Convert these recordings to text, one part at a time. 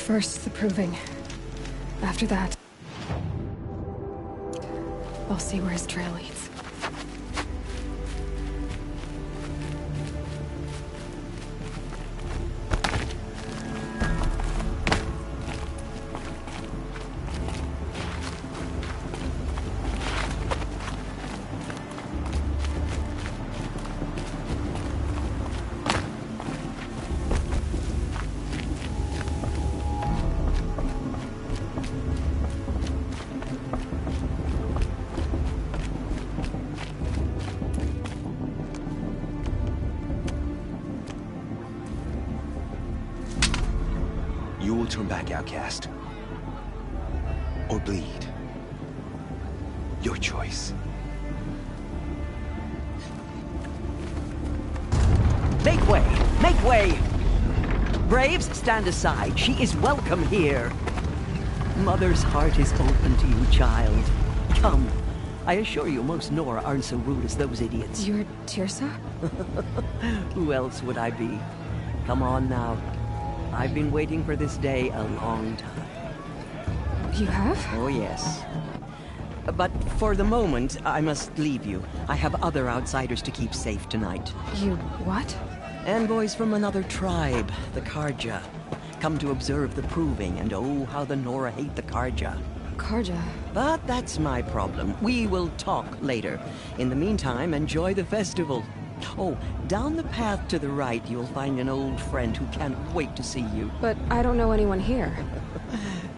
First, the proving. After that, I'll see where his trail leads. You will turn back, outcast. Or bleed. Your choice. Make way! Make way! Braves, stand aside. She is welcome here. Mother's heart is open to you, child. Come. I assure you, most Nora aren't so rude as those idiots. You're Tirsa? Who else would I be? Come on now. I've been waiting for this day a long time. You have? Oh, yes. But for the moment, I must leave you. I have other outsiders to keep safe tonight. You what? Envoys from another tribe, the Karja. Come to observe the proving, and oh, how the Nora hate the Karja. Karja? But that's my problem. We will talk later. In the meantime, enjoy the festival. Oh, down the path to the right, you'll find an old friend who can't wait to see you. But I don't know anyone here.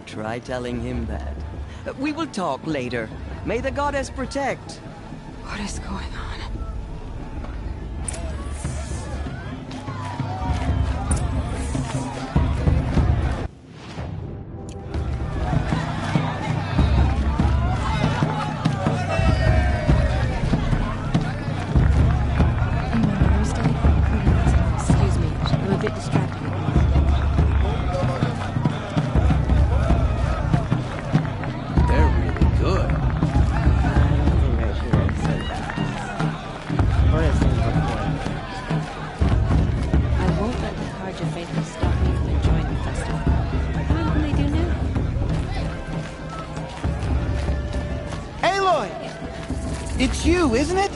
Try telling him that. We will talk later. May the goddess protect. What is going on? Excuse me, I'm a bit distracted. They're really good. I think I should have said that. What is it before? I won't let the Karja faithful stop me from enjoying the festival. What will they do now? Aloy! It's you, isn't it?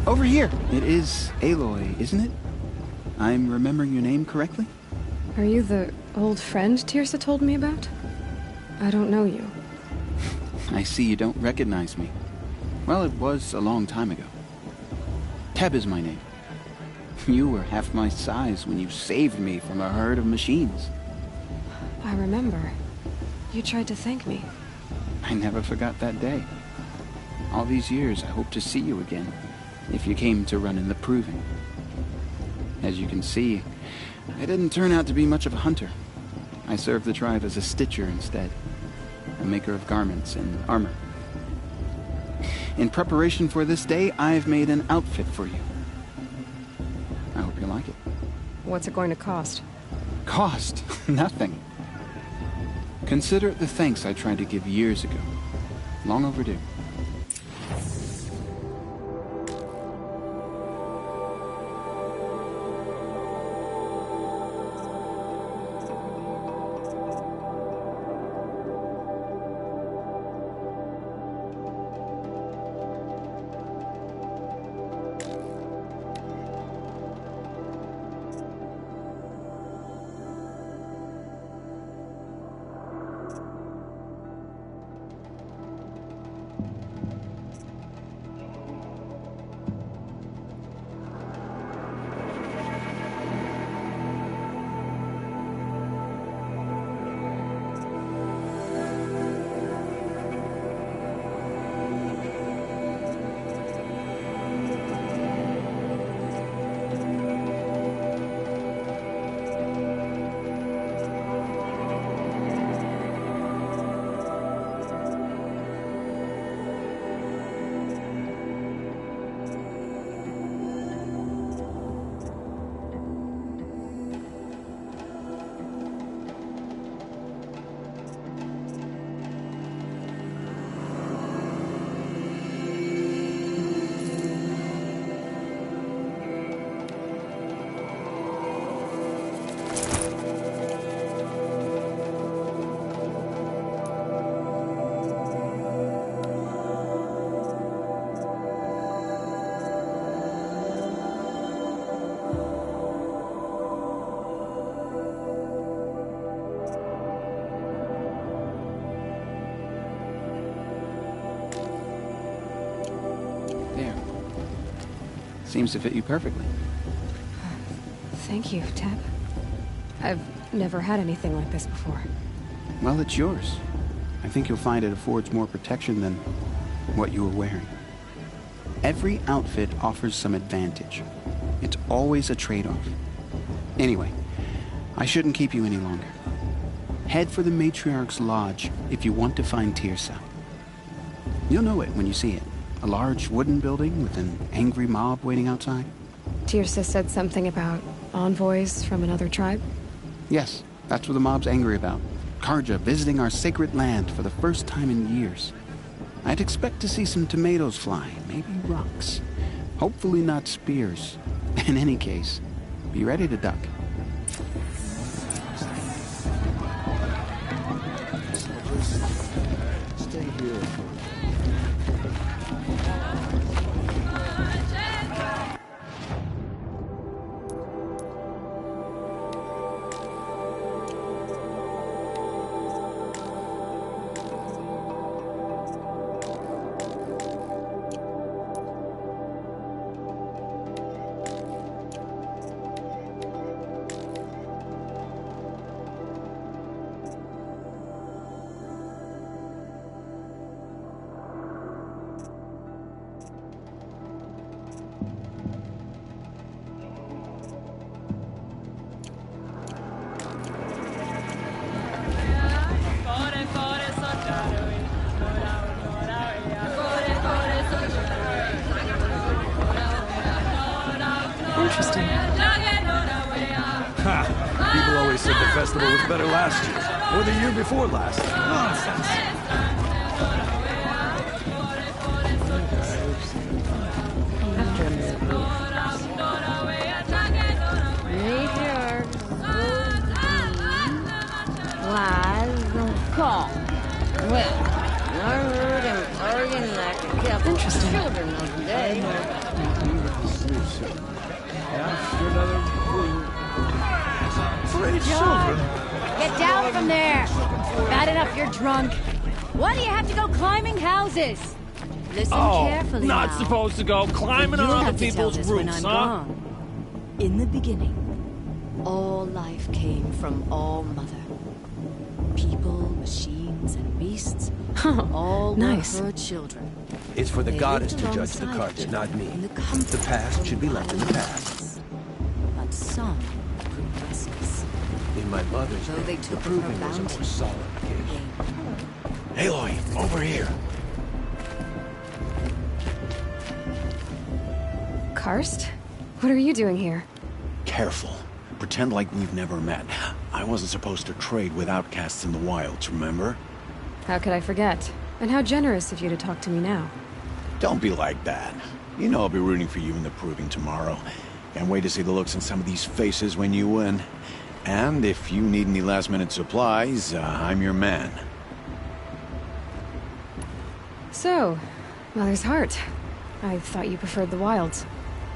Over here. It is Aloy, isn't it? I'm remembering your name correctly? Are you the old friend Tirsa told me about? I don't know you. I see you don't recognize me. Well, it was a long time ago. Teb is my name. You were half my size when you saved me from a herd of machines. I remember. You tried to thank me. I never forgot that day. All these years, I hope to see you again, if you came to run in the proving. As you can see, I didn't turn out to be much of a hunter. I served the tribe as a stitcher instead, a maker of garments and armor. In preparation for this day, I've made an outfit for you. I hope you like it. What's it going to cost? Cost? Nothing. Consider it the thanks I tried to give years ago. Long overdue. Seems to fit you perfectly. Thank you, Teb. I've never had anything like this before. Well, it's yours. I think you'll find it affords more protection than what you were wearing. Every outfit offers some advantage. It's always a trade-off. Anyway, I shouldn't keep you any longer. Head for the Matriarch's Lodge if you want to find Tirsa. You'll know it when you see it. A large wooden building with an angry mob waiting outside. Tirsa said something about envoys from another tribe? Yes, that's what the mob's angry about. Karja visiting our sacred land for the first time in years. I'd expect to see some tomatoes fly, maybe rocks. Hopefully not spears. In any case, be ready to duck. Stay here. Interesting. Ha! People always said the festival was better last year, or the year before last. Nonsense. After a minute. Matriarchs will be call. Well, I heard him arguing like a couple of children of the day. Three children? Get down from there! Bad enough you're drunk. Why do you have to go climbing houses? Listen carefully not now. supposed to go climbing You'll on have other to tell people's this when roofs, I'm huh? gone. In the beginning, all life came from All Mother. People, machines, and beasts, all Nice. were her children. It's for the They goddess lived to judge the alongside Karja, each not other me. in the comfort The past of should be left in the their past. lives. But some grew restless. In my mother's Though day, they the took her proving was a bounty. more solemn occasion. Aloy, over here. Karst? What are you doing here? Careful. Pretend like we've never met. I wasn't supposed to trade with outcasts in the wilds, remember? How could I forget? And how generous of you to talk to me now. Don't be like that. You know I'll be rooting for you in the proving tomorrow. Can't wait to see the looks on some of these faces when you win. And if you need any last-minute supplies, I'm your man. So, Mother's Heart. I thought you preferred the wilds.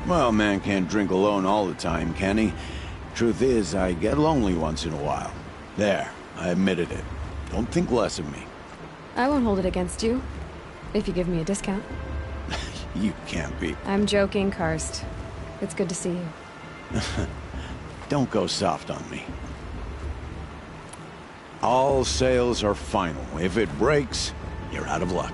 Well, man can't drink alone all the time, can he? Truth is, I get lonely once in a while. There, I admitted it. Don't think less of me. I won't hold it against you, if you give me a discount. You can't be. I'm joking, Karst. It's good to see you. Don't go soft on me. All sales are final. If it breaks, you're out of luck.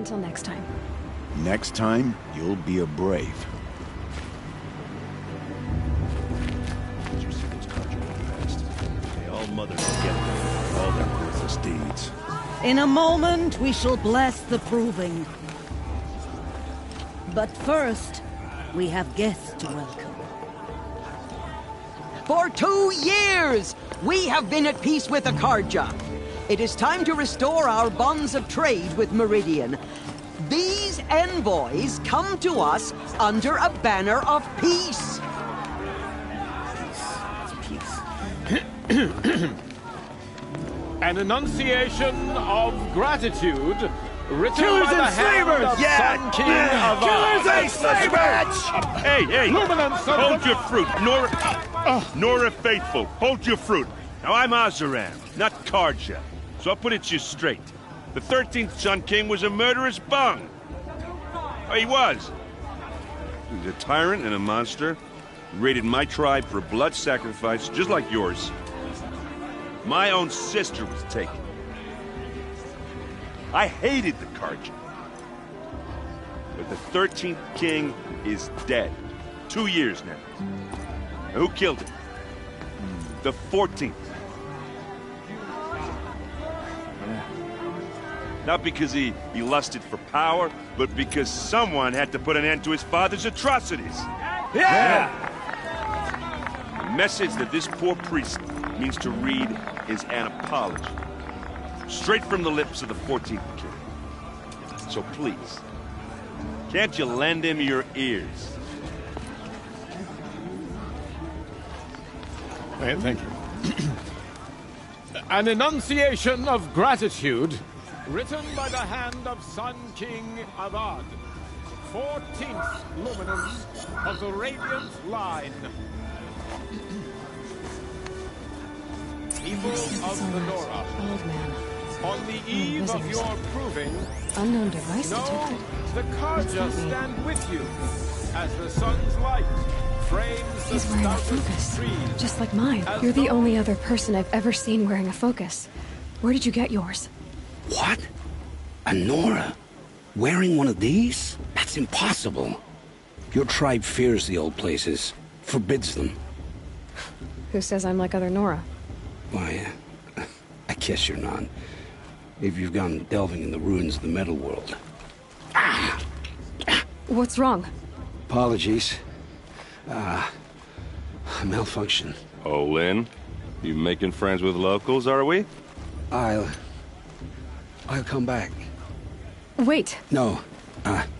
Until next time. Next time, you'll be a brave. Did you see those country fast? They all mother together. All their worthless deeds. In a moment, we shall bless the proving. But first, we have guests to welcome. For 2 years, we have been at peace with Akarja. It is time to restore our bonds of trade with Meridian. These envoys come to us under a banner of peace. An enunciation of gratitude written Killers by the and hand slavers! of Yeah! Sun King of Killers and slavers! Hey, Luminance of hold the- your fruit. Nora Faithful, hold your fruit. Now, I'm Azaram, not Karja, so I'll put it to you straight. The 13th Sun King was a murderous bung. Oh, he was. He was a tyrant and a monster. He raided my tribe for a blood sacrifice, just like yours. My own sister was taken. I hated the Karja. But the 13th King is dead. 2 years now. Who killed him? The 14th. Not because he lusted for power, but because someone had to put an end to his father's atrocities. Yeah! The message that this poor priest means to read is an apology. Straight from the lips of the 14th King. So please, can't you lend him your ears? Thank you. An enunciation of gratitude written by the hand of Sun King Avad, 14th luminance of the Radiant Line. People of the Nora, Old man. on the eve of visitors. your proving, Unknown device know detected. the Karja stand with you as the sun's light frames the He's wearing a stoutest focus. trees. Just like mine. You're the only other person I've ever seen wearing a focus. Where did you get yours? What? A Nora? Wearing one of these? That's impossible. Your tribe fears the old places, forbids them. Who says I'm like other Nora? Why, I guess you're not. If you've gone delving in the ruins of the metal world. What's wrong? Apologies. Malfunction. Oh, Lynn, you making friends with locals, are we? I'll come back. Wait. No,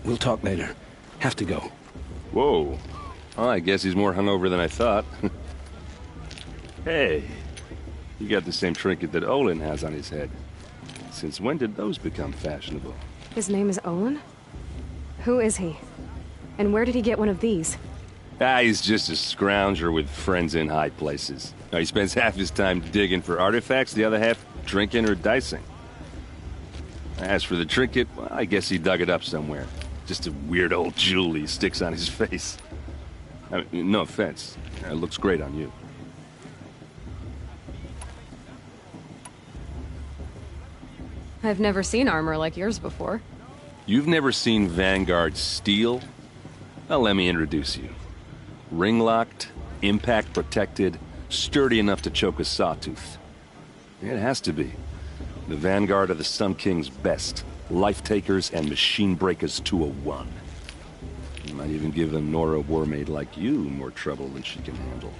we'll talk later. Have to go. Whoa. Well, I guess he's more hungover than I thought. Hey, you got the same trinket that Olin has on his head. Since when did those become fashionable? His name is Olin? Who is he? And where did he get one of these? He's just a scrounger with friends in high places. Now, he spends half his time digging for artifacts, the other half drinking or dicing. As for the trinket, well, I guess he dug it up somewhere. Just a weird old jewel he sticks on his face. I mean, no offense. It looks great on you. I've never seen armor like yours before. You've never seen Vanguard steel? Well, let me introduce you. Ring-locked, impact-protected, sturdy enough to choke a sawtooth. It has to be. The Vanguard of the Sun King's best. Life-takers and machine breakers to a one. You might even give a Nora warmaid like you more trouble than she can handle.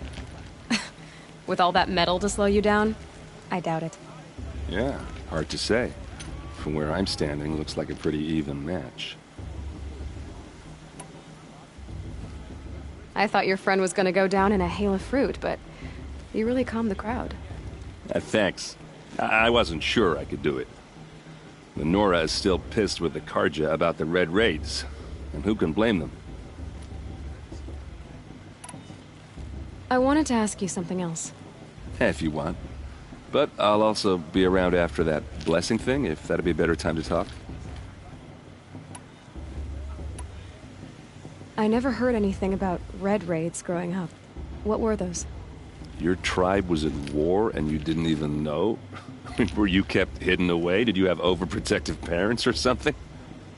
With all that metal to slow you down? I doubt it. Yeah, hard to say. From where I'm standing, looks like a pretty even match. I thought your friend was gonna go down in a hail of fruit, but you really calmed the crowd. Thanks. I wasn't sure I could do it. The Nora is still pissed with the Karja about the Red Raids, and who can blame them? I wanted to ask you something else. If you want. But I'll also be around after that blessing thing, if that'd be a better time to talk. I never heard anything about red raids growing up. What were those? Your tribe was at war and you didn't even know? Were you kept hidden away? Did you have overprotective parents or something?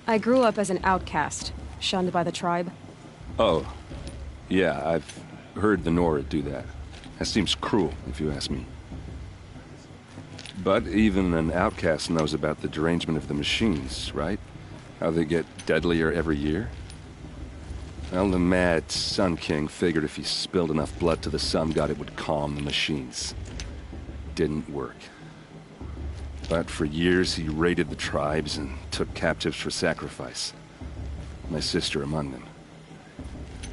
I grew up as an outcast, shunned by the tribe. Oh, yeah, I've heard the Nora do that. That seems cruel, if you ask me. But even an outcast knows about the derangement of the machines, right? How they get deadlier every year? Well, the mad Sun King figured if he spilled enough blood to the Sun God, it would calm the machines. Didn't work. But for years, he raided the tribes and took captives for sacrifice. My sister among them.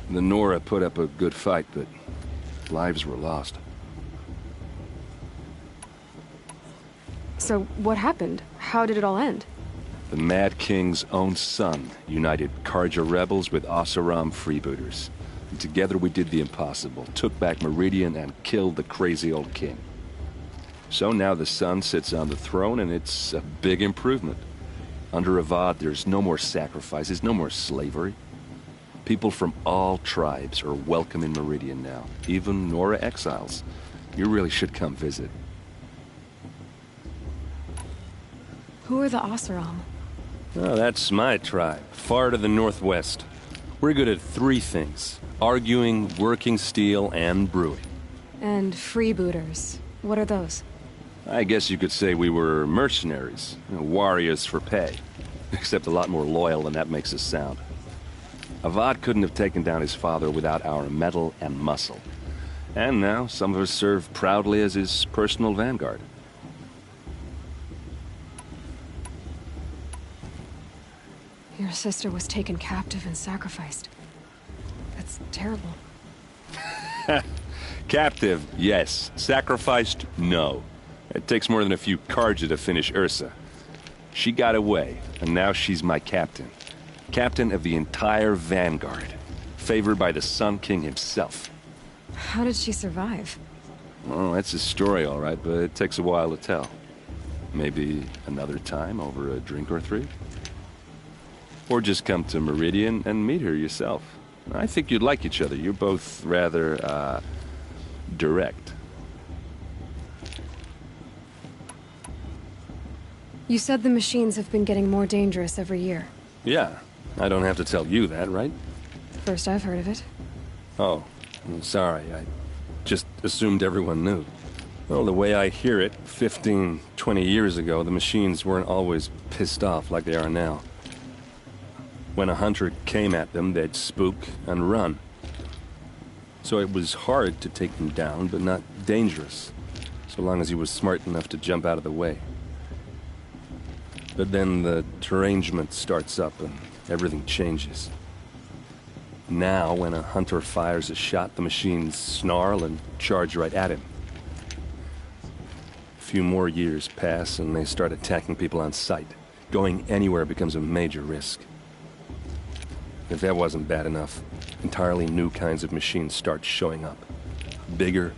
The Nora put up a good fight, but lives were lost. So, what happened? How did it all end? The Mad King's own son united Karja rebels with Oseram freebooters. And together we did the impossible, took back Meridian and killed the crazy old king. So now the son sits on the throne and it's a big improvement. Under Avad, there's no more sacrifices, no more slavery. People from all tribes are welcome in Meridian now, even Nora exiles. You really should come visit. Who are the Oseram? Oh, that's my tribe, far to the northwest. We're good at three things: arguing, working steel, and brewing. And freebooters. What are those? I guess you could say we were mercenaries, warriors for pay. Except a lot more loyal than that makes us sound. Avad couldn't have taken down his father without our metal and muscle. And now, some of us serve proudly as his personal vanguard. Your sister was taken captive and sacrificed. That's terrible. Captive, yes. Sacrificed, no. It takes more than a few Karja to finish Ursa. She got away, and now she's my captain. Captain of the entire Vanguard. Favored by the Sun King himself. How did she survive? Well, that's a story, all right, but it takes a while to tell. Maybe another time over a drink or three? Or just come to Meridian and meet her yourself. I think you'd like each other. You're both rather, direct. You said the machines have been getting more dangerous every year. Yeah, I don't have to tell you that, right? First I've heard of it. Oh, I'm sorry. I just assumed everyone knew. Well, the way I hear it, 15, 20 years ago, the machines weren't always pissed off like they are now. When a hunter came at them, they'd spook and run. So it was hard to take them down, but not dangerous, so long as he was smart enough to jump out of the way. But then the derangement starts up and everything changes. Now, when a hunter fires a shot, the machines snarl and charge right at him. A few more years pass and they start attacking people on sight. Going anywhere becomes a major risk. If that wasn't bad enough, entirely new kinds of machines start showing up. Bigger,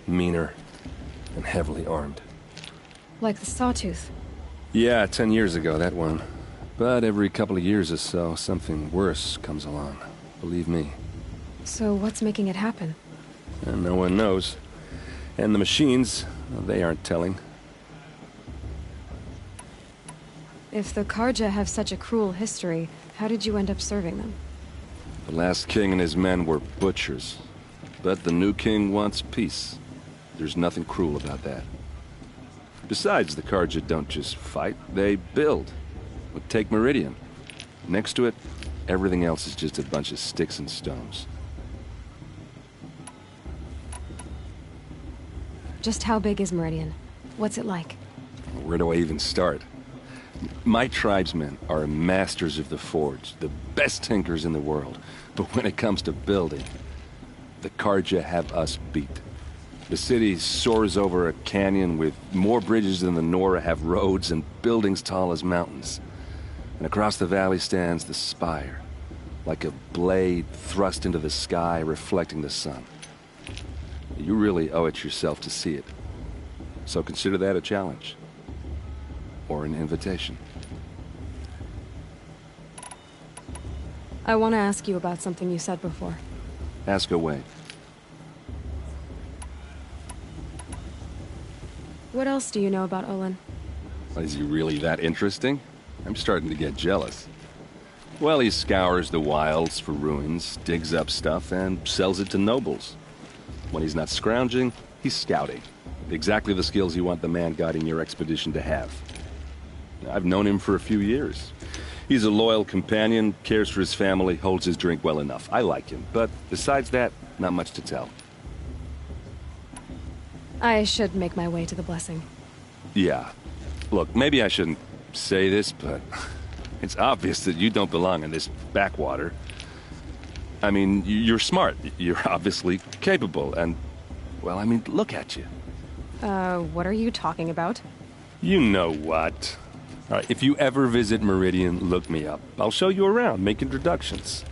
meaner, and heavily armed. Like the Sawtooth. Yeah, 10 years ago, that one. But every couple of years or so, something worse comes along. Believe me. So what's making it happen? And no one knows. And the machines, well, they aren't telling. If the Karja have such a cruel history, how did you end up serving them? The last king and his men were butchers. But the new king wants peace. There's nothing cruel about that. Besides, the Karja don't just fight, they build. But take Meridian. Next to it, everything else is just a bunch of sticks and stones. Just how big is Meridian? What's it like? Where do I even start? My tribesmen are masters of the forge, the best tinkers in the world. But when it comes to building, the Karja have us beat. The city soars over a canyon with more bridges than the Nora have roads and buildings tall as mountains. And across the valley stands the spire, like a blade thrust into the sky reflecting the sun. You really owe it yourself to see it. So consider that a challenge. Or an invitation. I want to ask you about something you said before. Ask away. What else do you know about Olin? Is he really that interesting? I'm starting to get jealous. Well, he scours the wilds for ruins, digs up stuff, and sells it to nobles. When he's not scrounging, he's scouting. Exactly the skills you want the man guiding your expedition to have. I've known him for a few years. He's a loyal companion, cares for his family, holds his drink well enough. I like him, but besides that, not much to tell. I should make my way to the blessing. Yeah. Look, maybe I shouldn't say this, but it's obvious that you don't belong in this backwater. I mean, you're smart. You're obviously capable, and, well, I mean, look at you. What are you talking about? You know what. All right, if you ever visit Meridian, look me up. I'll show you around, make introductions.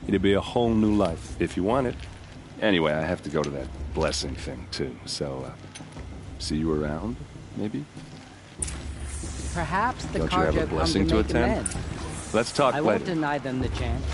It'll be a whole new life, if you want it. Anyway, I have to go to that blessing thing, too, so, see you around, maybe? Perhaps the Don't you have a cargo come blessing to make attend? amends. Let's talk I later. won't deny them the chance.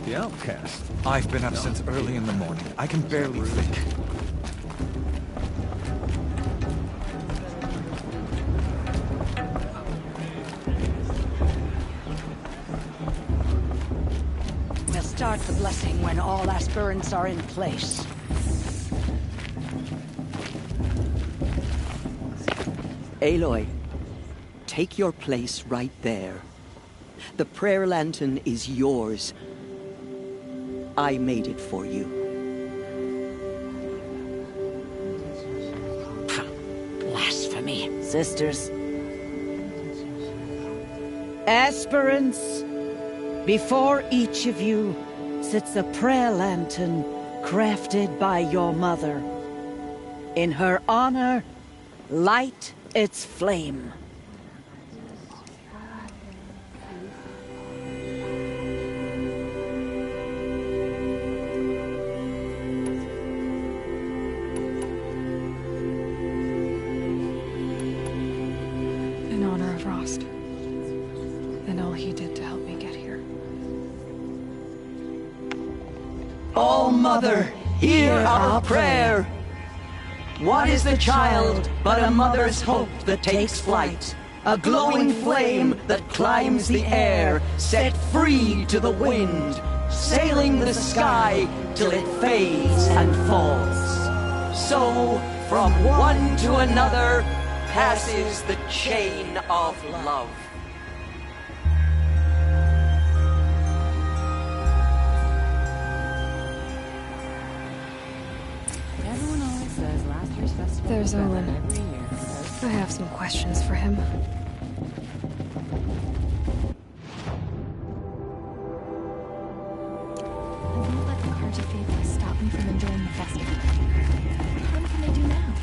The outcast. I've been up since early in the morning. I can barely think. We'll start the blessing when all aspirants are in place. Aloy, take your place right there. The prayer lantern is yours. I made it for you. Blasphemy. Sisters. Aspirants, before each of you sits a prayer lantern crafted by your mother. In her honor, light its flame. In honor of Rost. And all he did to help me get here. All Mother, hear our prayer. What is the child but a mother's hope that takes flight? A glowing flame that climbs the air, set free to the wind, sailing the sky till it fades and falls. So, from one to another, passes the chain of love. Everyone always says last year's festival There's was better Olin. every year. I have some questions for him. I won't let the Cards of Faithless stop me from enjoying the festival. What can I do now?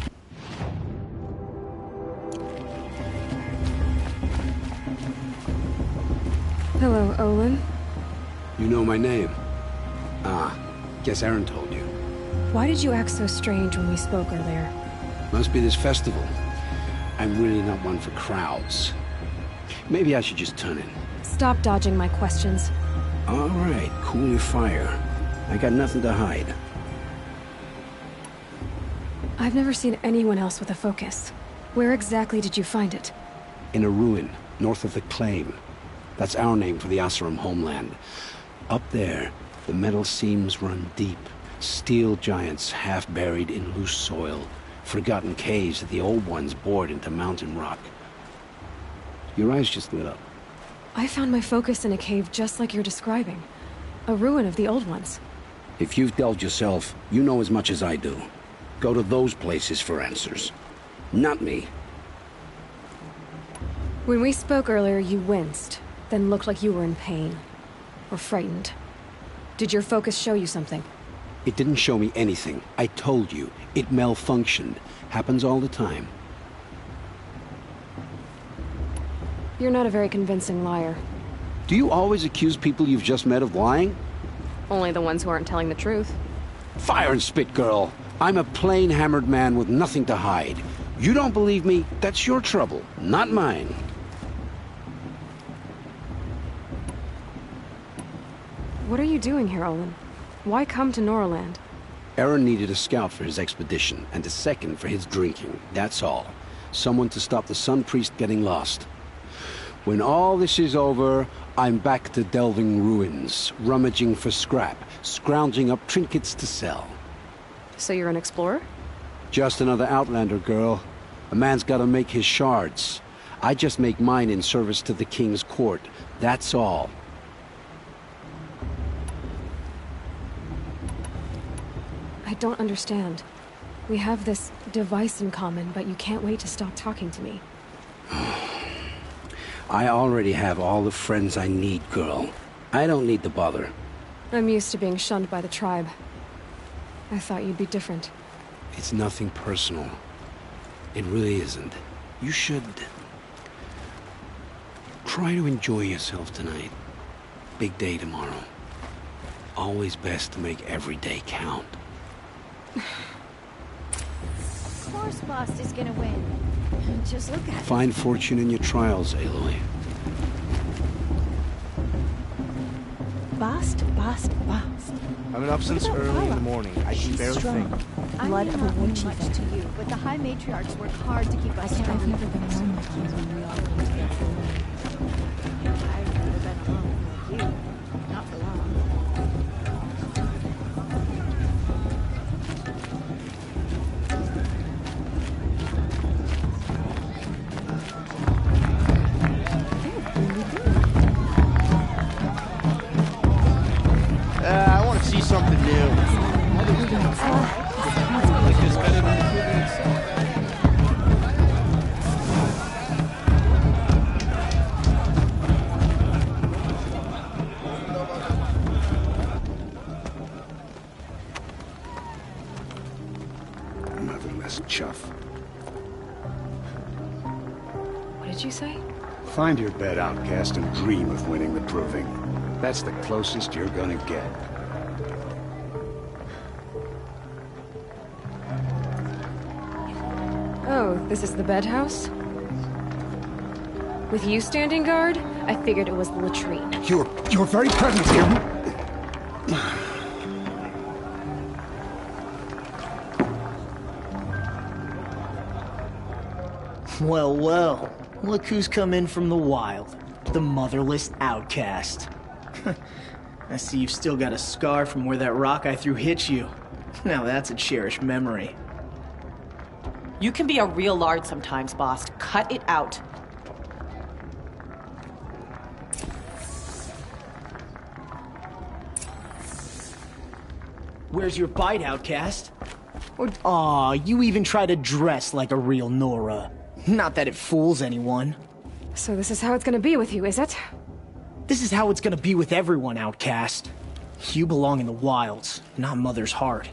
Hello, Olin. You know my name? Ah, guess Aaron told you. Why did you act so strange when we spoke earlier? Must be this festival. I'm really not one for crowds. Maybe I should just turn in. Stop dodging my questions. All right, cool your fire. I got nothing to hide. I've never seen anyone else with a focus. Where exactly did you find it? In a ruin, north of the Claim. That's our name for the Asuram homeland. Up there, the metal seams run deep. Steel giants half buried in loose soil. Forgotten caves that the old ones bored into mountain rock. Your eyes just lit up. I found my focus in a cave just like you're describing. A ruin of the old ones. If you've delved yourself, you know as much as I do. Go to those places for answers. Not me. When we spoke earlier, you winced, then looked like you were in pain. Or frightened. Did your focus show you something? It didn't show me anything. I told you. It malfunctioned. Happens all the time. You're not a very convincing liar. Do you always accuse people you've just met of lying? Only the ones who aren't telling the truth. Fire and spit, girl. I'm a plain hammered man with nothing to hide. You don't believe me? That's your trouble, not mine. What are you doing here, Olin? Why come to Noraland? Aaron needed a scout for his expedition, and a second for his drinking. That's all. Someone to stop the Sun Priest getting lost. When all this is over, I'm back to delving ruins, rummaging for scrap, scrounging up trinkets to sell. So you're an explorer? Just another Outlander, girl. A man's gotta make his shards. I just make mine in service to the King's court. That's all. I don't understand. We have this device in common, but you can't wait to stop talking to me. I already have all the friends I need, girl. I don't need the bother. I'm used to being shunned by the tribe. I thought you'd be different. It's nothing personal. It really isn't. You should... try to enjoy yourself tonight. Big day tomorrow. Always best to make every day count. Of course Bast is gonna win. Just look at it. Find fortune in your trials, Aloy. Bast. I've been up since early in the morning. I can barely think. Blood of a war chief to you, but the High Matriarchs work hard to keep us strong. I've never been alone with you when we all went together. I've never been alone with you. Not for long. I want to see something new. Like this better than the proving itself. I'm having less chuff. What did you say? Find your bed, outcast, and dream of winning the proving. That's the closest you're gonna get. Oh, this is the bedhouse? With you standing guard, I figured it was the latrine. Your very presence here... Well, well. Look who's come in from the wild. The motherless outcast. I see you've still got a scar from where that rock I threw hit you. Now that's a cherished memory. You can be a real lard sometimes, boss. Cut it out. Where's your bite, outcast? Aw, you even try to dress like a real Nora. Not that it fools anyone. So this is how it's gonna be with you, is it? This is how it's gonna be with everyone, outcast. You belong in the wilds, not Mother's heart.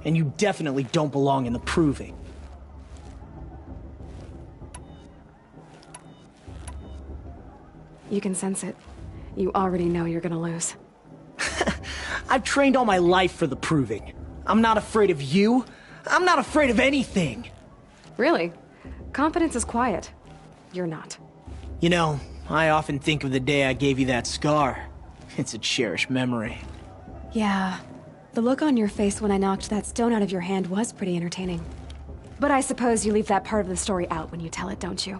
And you definitely don't belong in the proving. You can sense it. You already know you're gonna lose. I've trained all my life for the proving. I'm not afraid of you. I'm not afraid of anything. Really? Confidence is quiet. You're not. You know, I often think of the day I gave you that scar. It's a cherished memory. Yeah. The look on your face when I knocked that stone out of your hand was pretty entertaining. But I suppose you leave that part of the story out when you tell it, don't you?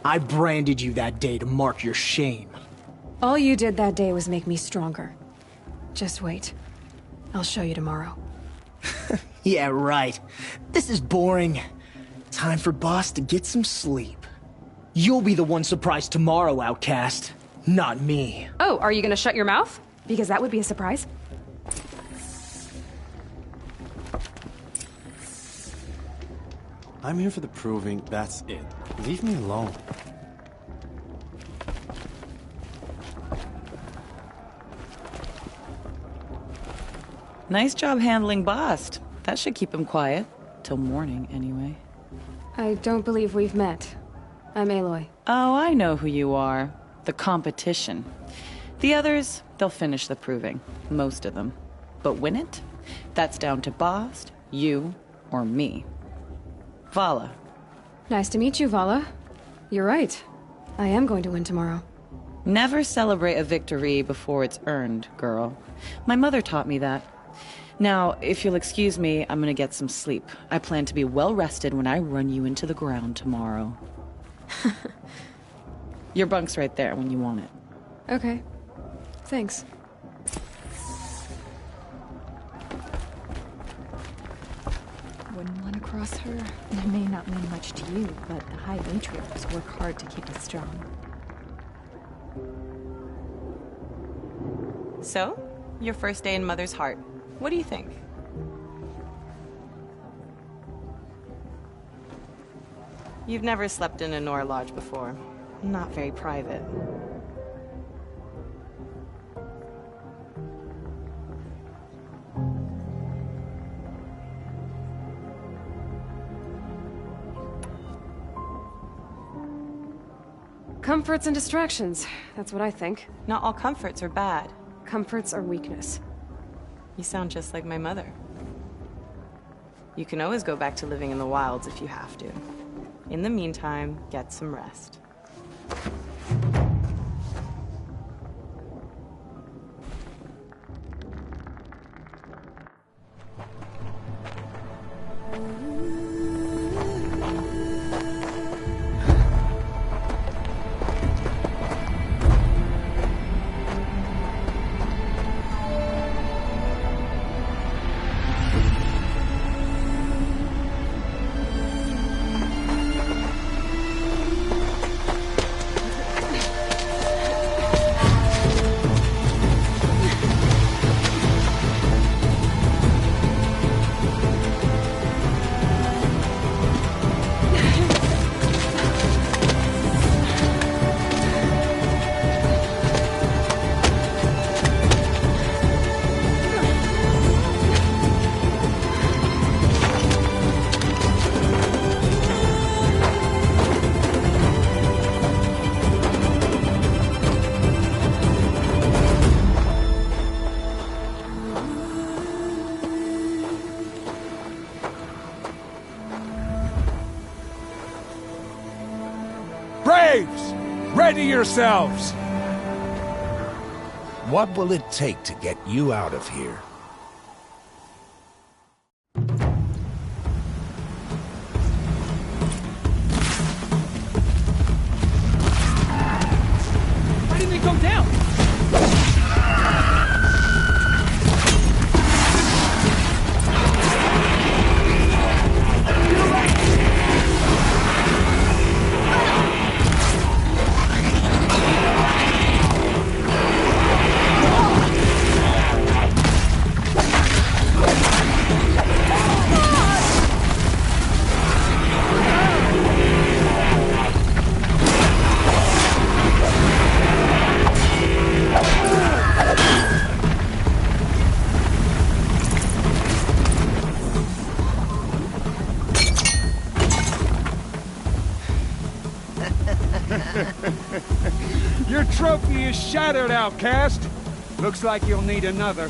I branded you that day to mark your shame. All you did that day was make me stronger. Just wait. I'll show you tomorrow. Yeah, right. This is boring. Time for Boss to get some sleep. You'll be the one surprised tomorrow, outcast. Not me. Oh, are you gonna shut your mouth? Because that would be a surprise. I'm here for the proving, that's it. Leave me alone. Nice job handling Bast. That should keep him quiet. Till morning, anyway. I don't believe we've met. I'm Aloy. Oh, I know who you are. The competition. The others, they'll finish the proving. Most of them. But win it? That's down to Bast, you, or me. Vala. Nice to meet you, Vala. You're right. I am going to win tomorrow. Never celebrate a victory before it's earned, girl. My mother taught me that. Now, if you'll excuse me, I'm gonna get some sleep. I plan to be well rested when I run you into the ground tomorrow. Your bunk's right there when you want it. Okay. Thanks. Wouldn't want to cross her. It may not mean much to you, but the High Matriarchs work hard to keep us strong. So, your first day in Mother's Heart. What do you think? You've never slept in a Nora Lodge before. Not very private. Comforts and distractions. That's what I think. Not all comforts are bad. Comforts are weakness. You sound just like my mother. You can always go back to living in the wilds if you have to. In the meantime, get some rest. Braves! Ready yourselves! What will it take to get you out of here? Why didn't it go down? Your trophy is shattered, outcast. Looks like you'll need another.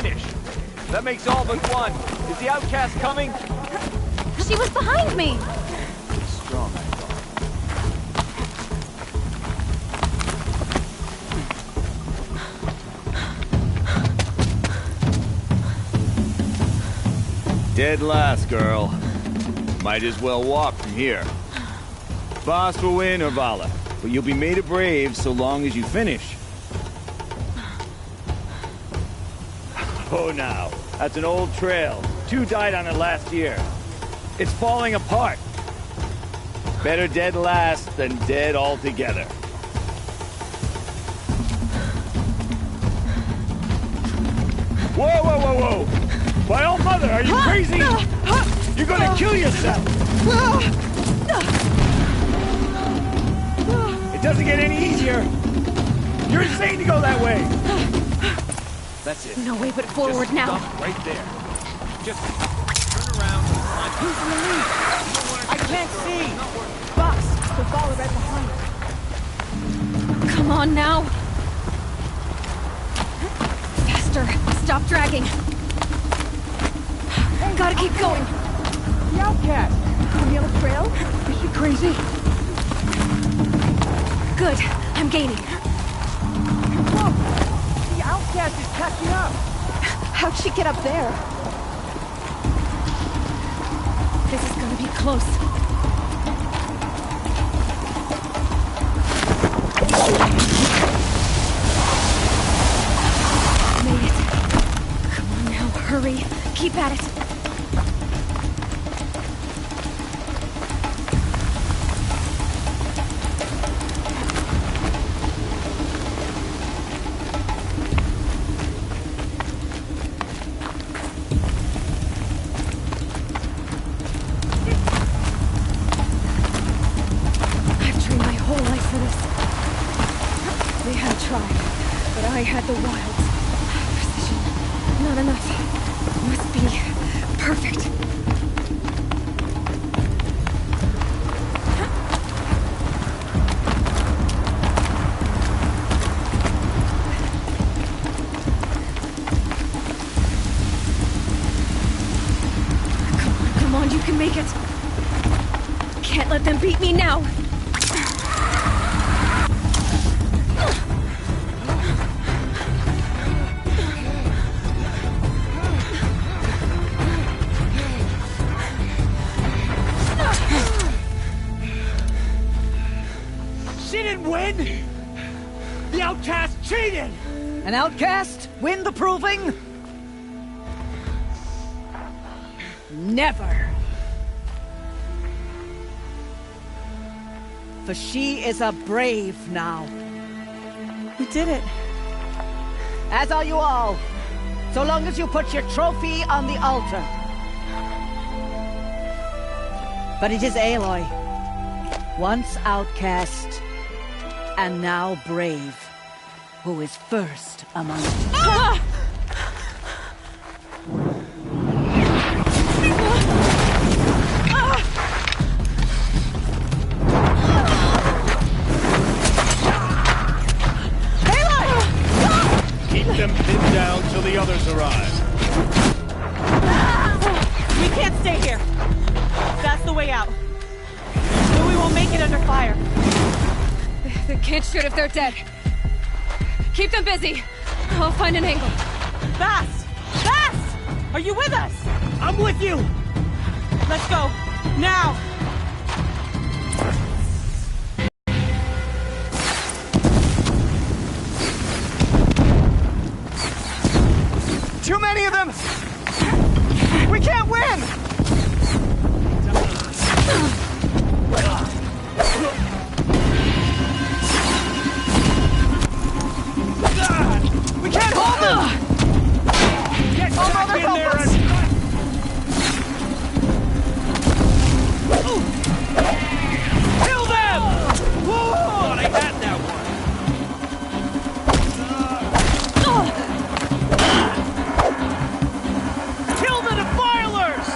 finish. That makes all but one. Is the outcast coming? She was behind me! Strong, I thought. Dead last, girl. Might as well walk from here. Boss will win or Vala, but you'll be made a brave so long as you finish. Oh, now. That's an old trail. 2 died on it last year. It's falling apart. Better dead last than dead altogether. Whoa, whoa, whoa, whoa! My old mother, are you crazy? You're gonna kill yourself! It doesn't get any easier! You're insane to go that way! That's it. No way but forward Just now. stop right there. Just turn around. Who's in the lead? I can't see! Boss, the ball right behind. Come on now! Faster! Stop dragging! Gotta keep going! The outcast! On the other trail? Is she crazy? Good. I'm gaining. Look! The outcast is catching up! How'd she get up there? This is gonna be close. Made it. Come on now, hurry. Keep at it. I had the wilds. Precision. Not enough. Must be perfect. Come on, you can make it. Can't let them beat me now. The outcast cheated! An outcast? Win the proving? Never! For she is a brave now. We did it. As are you all. So long as you put your trophy on the altar. But it is Aloy. Once outcast, and now brave, who is first among us. Ah! Keep them pinned down till the others arrive. We can't stay here. That's the way out. But we won't make it under fire. They can't shoot if they're dead. Keep them busy. I'll find an angle. Fast! Fast! Are you with us? I'm with you! Let's go. Now! Too many of them! We can't win! We can't hold them! Get Oh, back Mother, in help there us! Kill them! Whoa! Thought I had that one. Kill the defilers!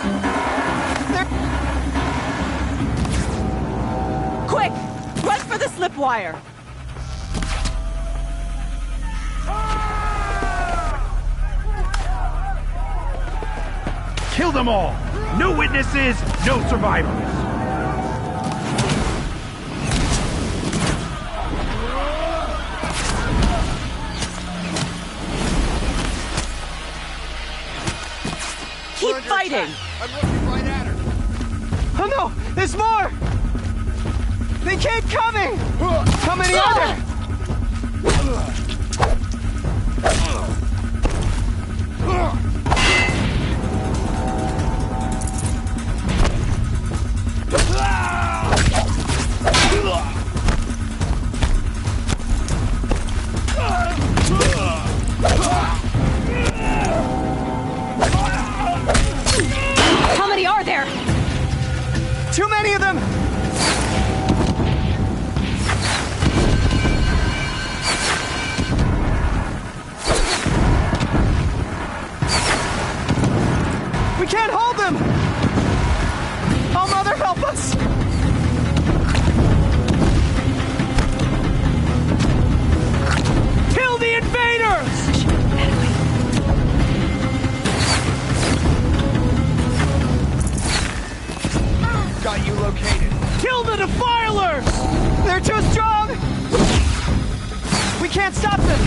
Quick! Run for the slip wire! Kill them all! No witnesses, no survivors! Keep fighting! I'm looking right at her! Oh no! There's more! They keep coming! How many are there? How many are there? Too many of them! We can't hold them! Oh, Mother, help us! Kill the invaders! Got you located. Kill the defilers! They're too strong! We can't stop them!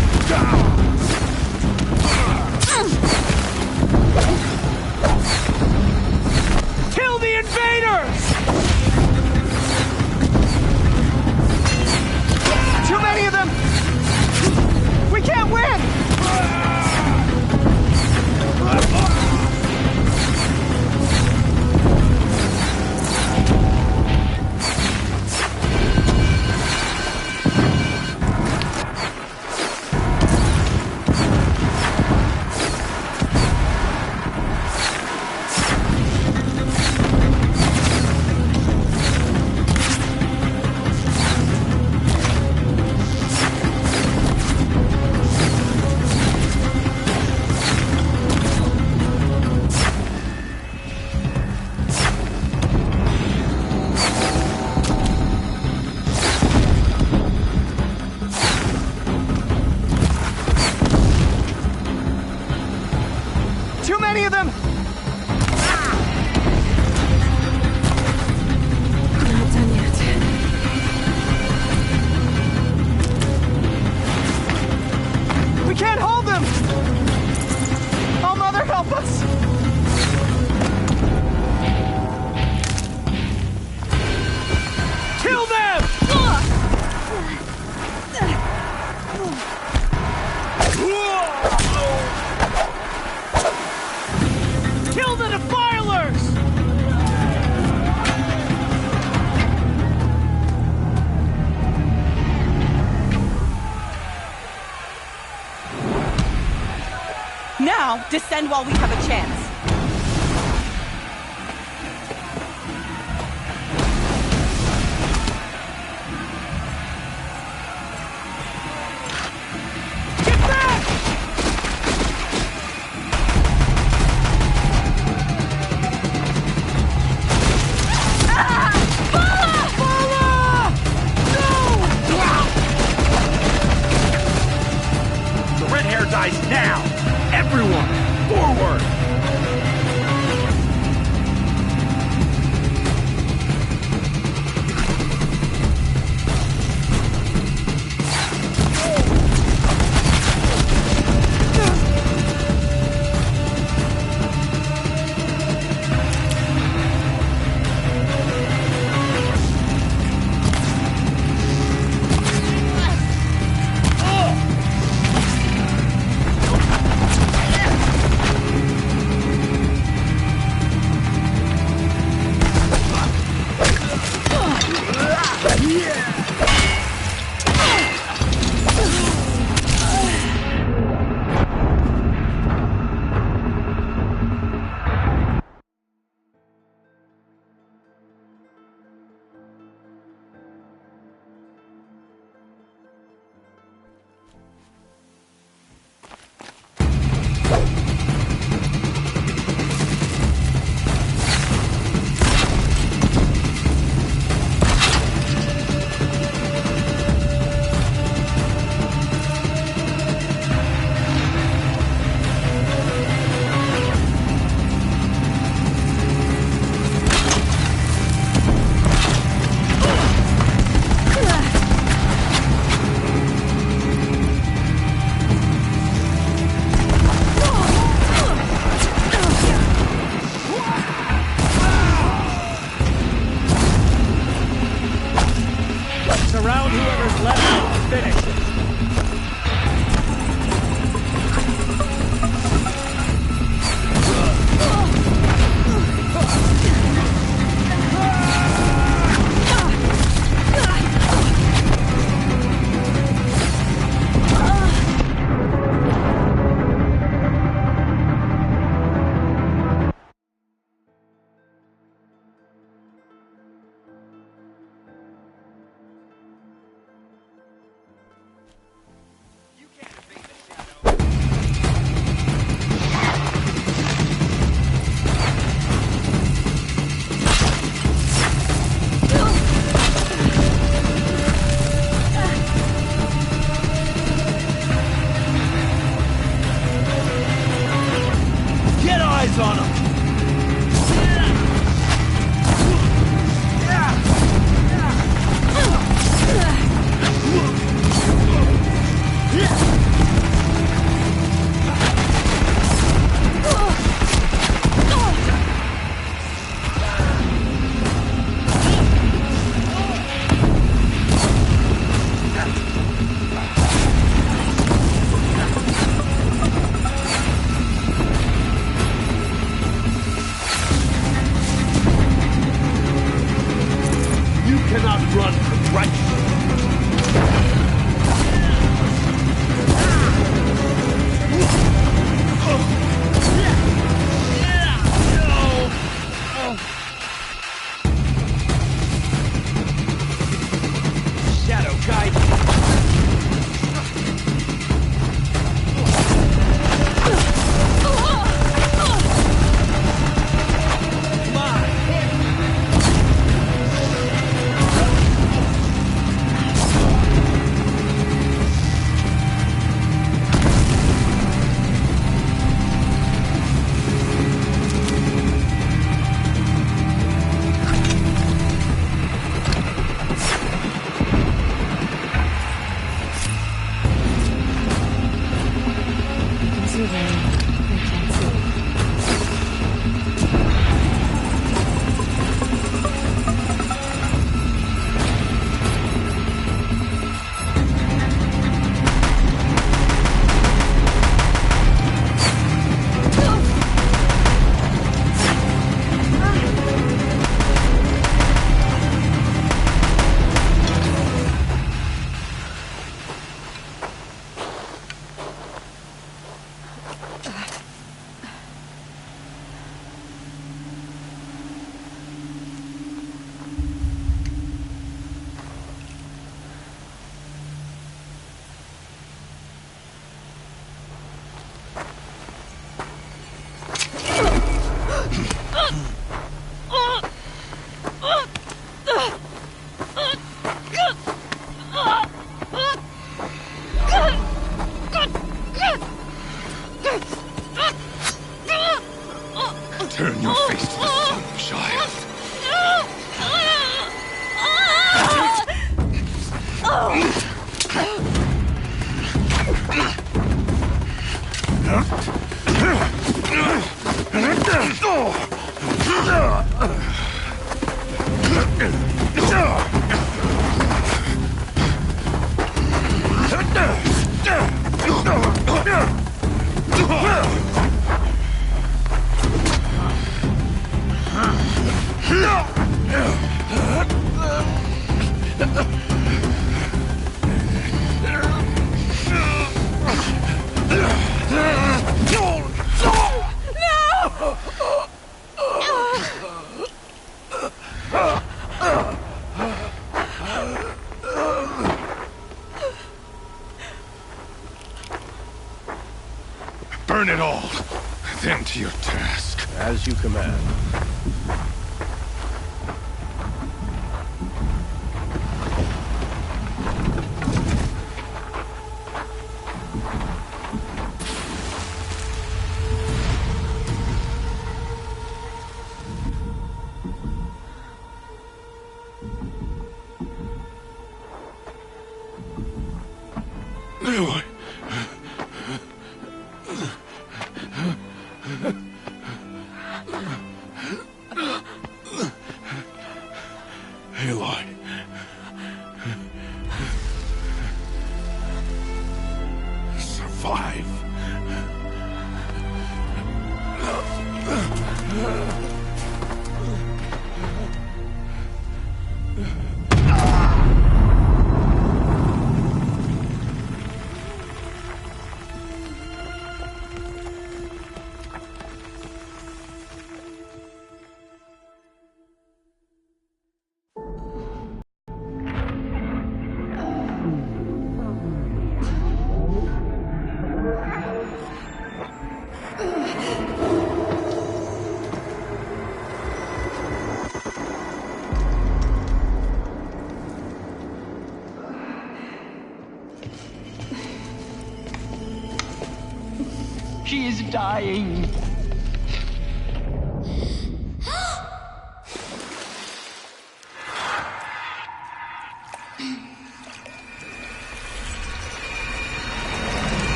Kill the invaders! Too many of them! We can't win! Too many of them! Not done yet. We can't hold them! Oh, Mother, help us! Kill them! Kill the defilers! Now, descend while we have a chance. Get back! The red hair dies now! Everyone, forward! Whoever's left, finish it. On him! Turn your face to the sun, child. Burn it all, then to your task. As you command. survive. She is dying.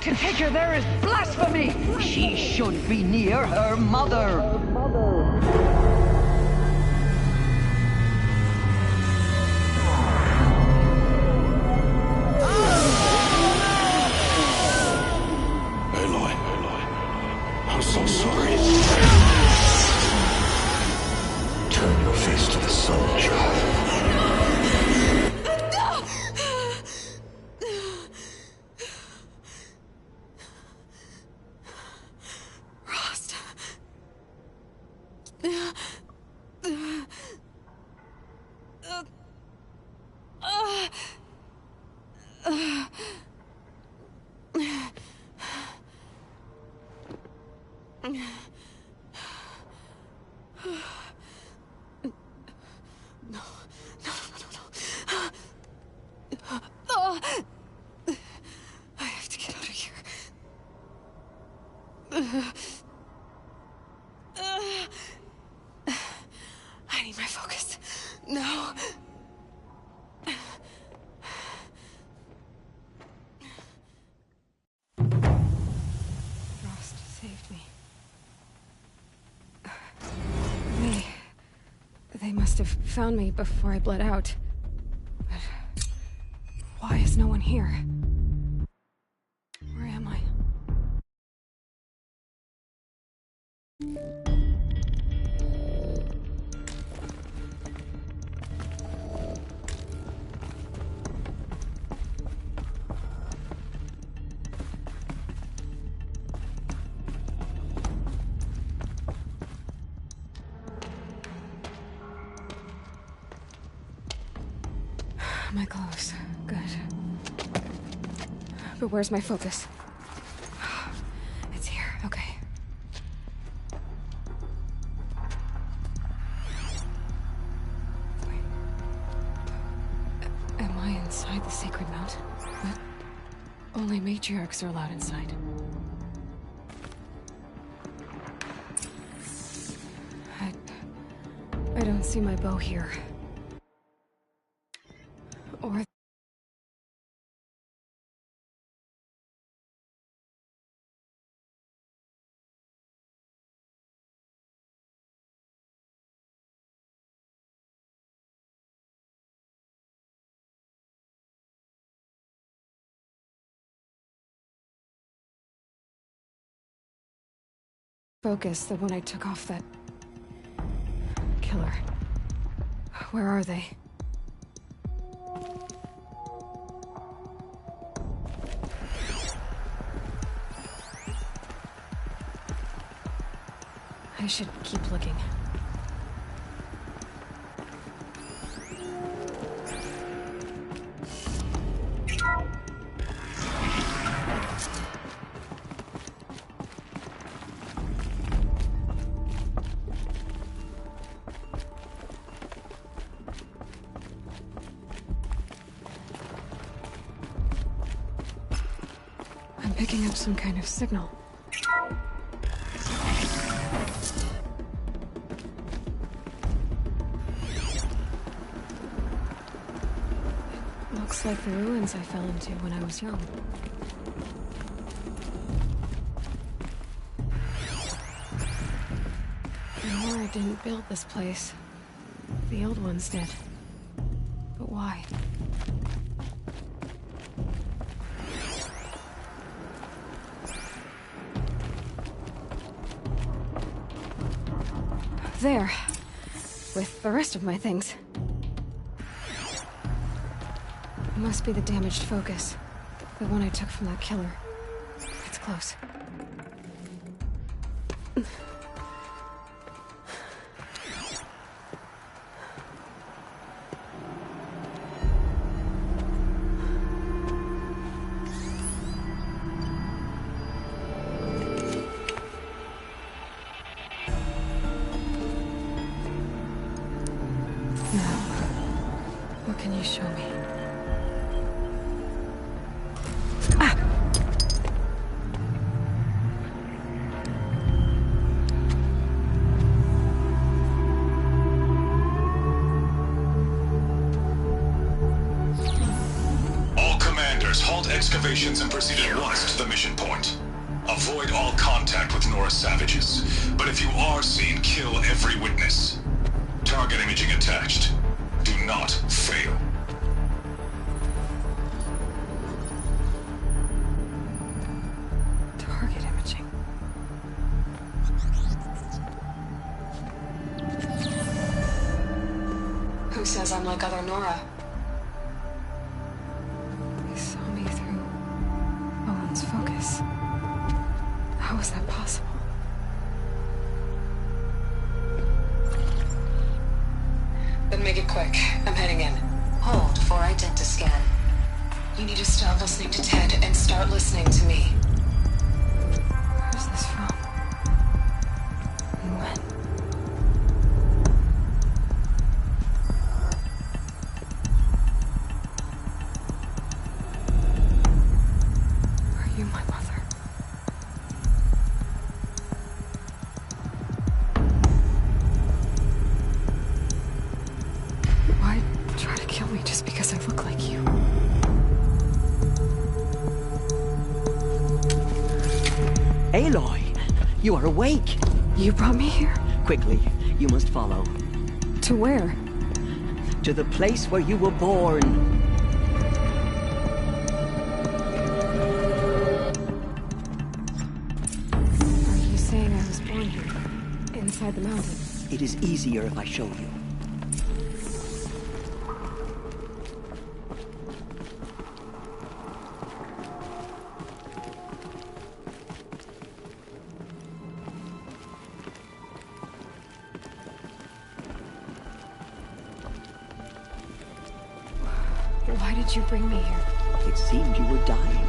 To take her there is blasphemy. She should be near her mother. I'm so sorry. Turn your face to the sun, child. Rost. I have to get out of here. I need my focus. No. Rost saved me. They must have found me before I bled out. But why is no one here? Where am I? My clothes. Good. But where's my focus? It's here. Okay. Wait. Am I inside the sacred mount? But only matriarchs are allowed inside. I don't see my bow here. Or... focus, the one I took off that... killer. Where are they? I should keep looking. I'm picking up some kind of signal. Looks like the ruins I fell into when I was young. Nora didn't build this place. The old ones did. But why? there. With the rest of my things. Must be the damaged focus. The one I took from that killer. It's close. What can you show me? All commanders, halt excavations and proceed at once to the mission point. Avoid all contact with Nora savages, but if you are seen, kill every witness. Target imaging attached. Do not fail. Target imaging. Who says I'm like other Nora? They saw me through Owen's focus. How is that possible? Then make it quick. I'm heading in. Hold for identiscan. You need to stop listening to Ted and start listening to me. Where's this from? And when? Are you my mother? Why try to kill me just because I look like you? Aloy, you are awake. You brought me here? Quickly, you must follow. To where? To the place where you were born. Are you saying I was born here? Inside the mountain? It is easier if I show you. Why did you bring me here? It seemed you were dying,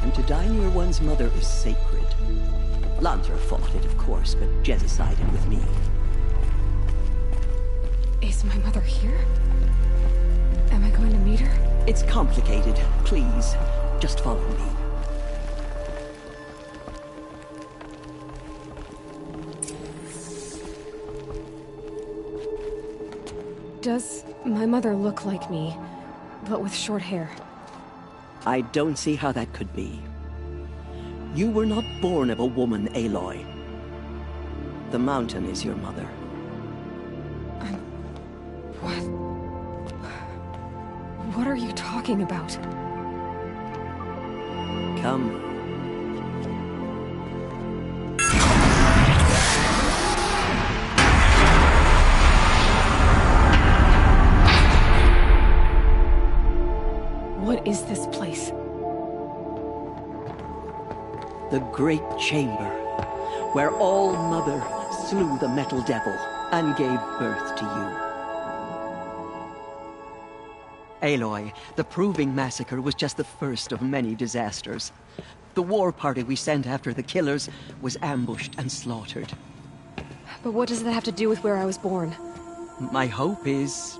and to die near one's mother is sacred. Lantra fought it, of course, but Jezza sided with me. Is my mother here? Am I going to meet her? It's complicated. Please, just follow me. Does my mother look like me, but with short hair? I don't see how that could be. You were not born of a woman, Aloy. The mountain is your mother. What? What are you talking about? Come. What is this place? The Great Chamber, where All Mother slew the Metal Devil and gave birth to you. Aloy, the Proving Massacre was just the first of many disasters. The war party we sent after the killers was ambushed and slaughtered. But what does that have to do with where I was born? My hope is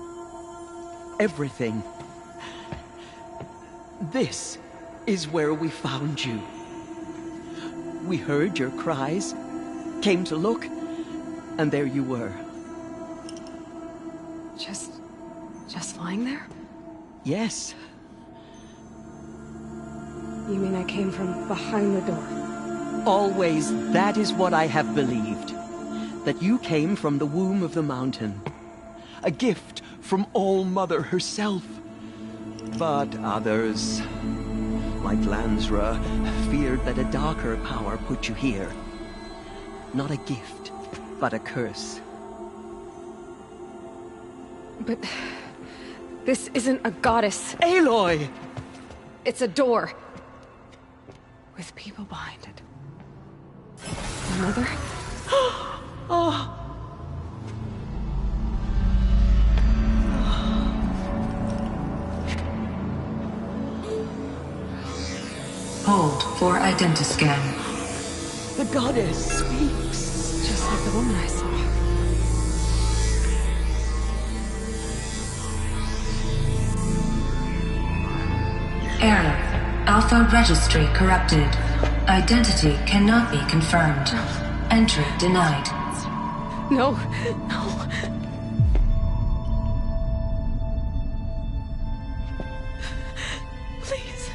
everything. This is where we found you. We heard your cries, came to look, and there you were. Just lying there? Yes. You mean I came from behind the door? Always, that is what I have believed. That you came from the womb of the mountain. A gift from All Mother herself. But others, like Lansra, feared that a darker power put you here. Not a gift, but a curse. But this isn't a goddess. Aloy! It's a door. With people behind it. My mother? Oh. Hold for identiscan. The goddess speaks. Just like the woman I saw. Error. Alpha registry corrupted. Identity cannot be confirmed. Entry denied. No, no. Please.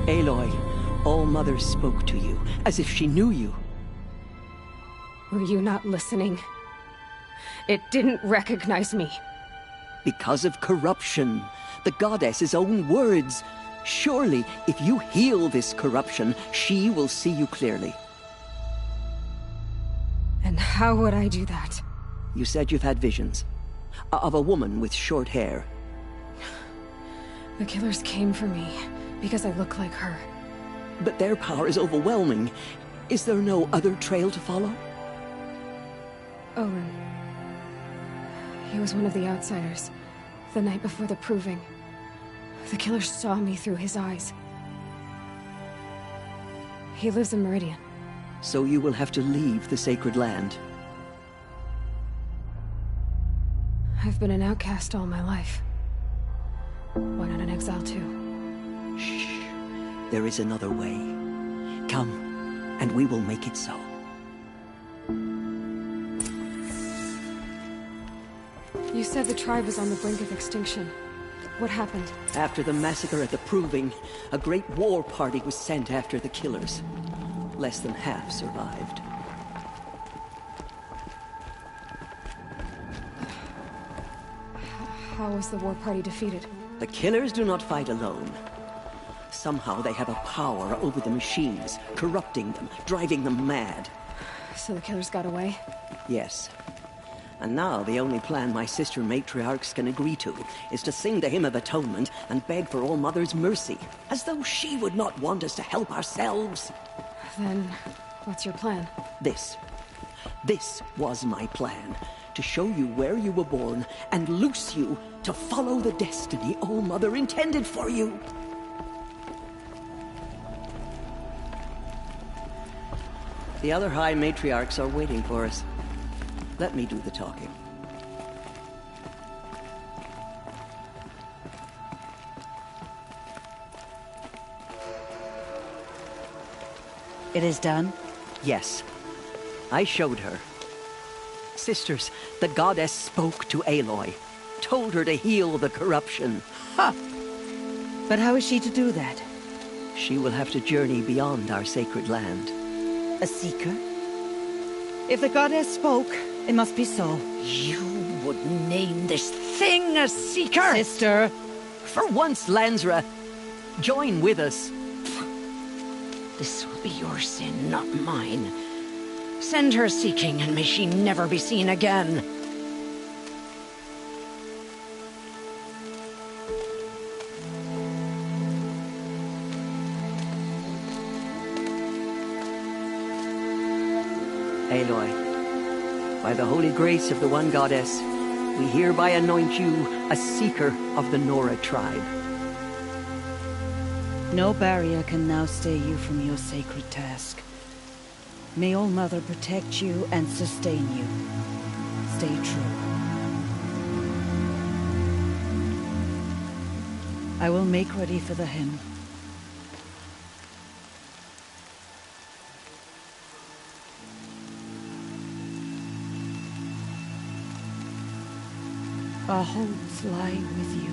Aloy, All Mother spoke to you, as if she knew you. Were you not listening? It didn't recognize me. Because of corruption. The goddess's own words. Surely, if you heal this corruption, she will see you clearly. And how would I do that? You said you've had visions. Of a woman with short hair. The killers came for me because I look like her. But their power is overwhelming. Is there no other trail to follow? Owen. He was one of the outsiders. The night before the proving. The killer saw me through his eyes. He lives in Meridian. So you will have to leave the sacred land. I've been an outcast all my life. Why not an exile too? Shh. There is another way. Come, and we will make it so. You said the tribe was on the brink of extinction. What happened? After the massacre at the Proving, a great war party was sent after the killers. Less than half survived. How was the war party defeated? The killers do not fight alone. Somehow they have a power over the machines, corrupting them, driving them mad. So the killers got away? Yes. And now the only plan my sister matriarchs can agree to is to sing the Hymn of Atonement and beg for All Mother's mercy, as though she would not want us to help ourselves. Then, what's your plan? This was my plan. To show you where you were born and loose you to follow the destiny All Mother intended for you. The other High Matriarchs are waiting for us. Let me do the talking. It is done? Yes. I showed her. Sisters, the goddess spoke to Aloy. Told her to heal the corruption. Ha! But how is she to do that? She will have to journey beyond our sacred land. A seeker? If the goddess spoke, it must be so. You would name this thing a seeker? Sister! For once, Lansra, join with us. This will be your sin, not mine. Send her seeking, and may she never be seen again. Aloy, by the holy grace of the one goddess, we hereby anoint you a seeker of the Nora tribe. No barrier can now stay you from your sacred task. May All Mother protect you and sustain you. Stay true. I will make ready for the hymn. Our homes lie with you.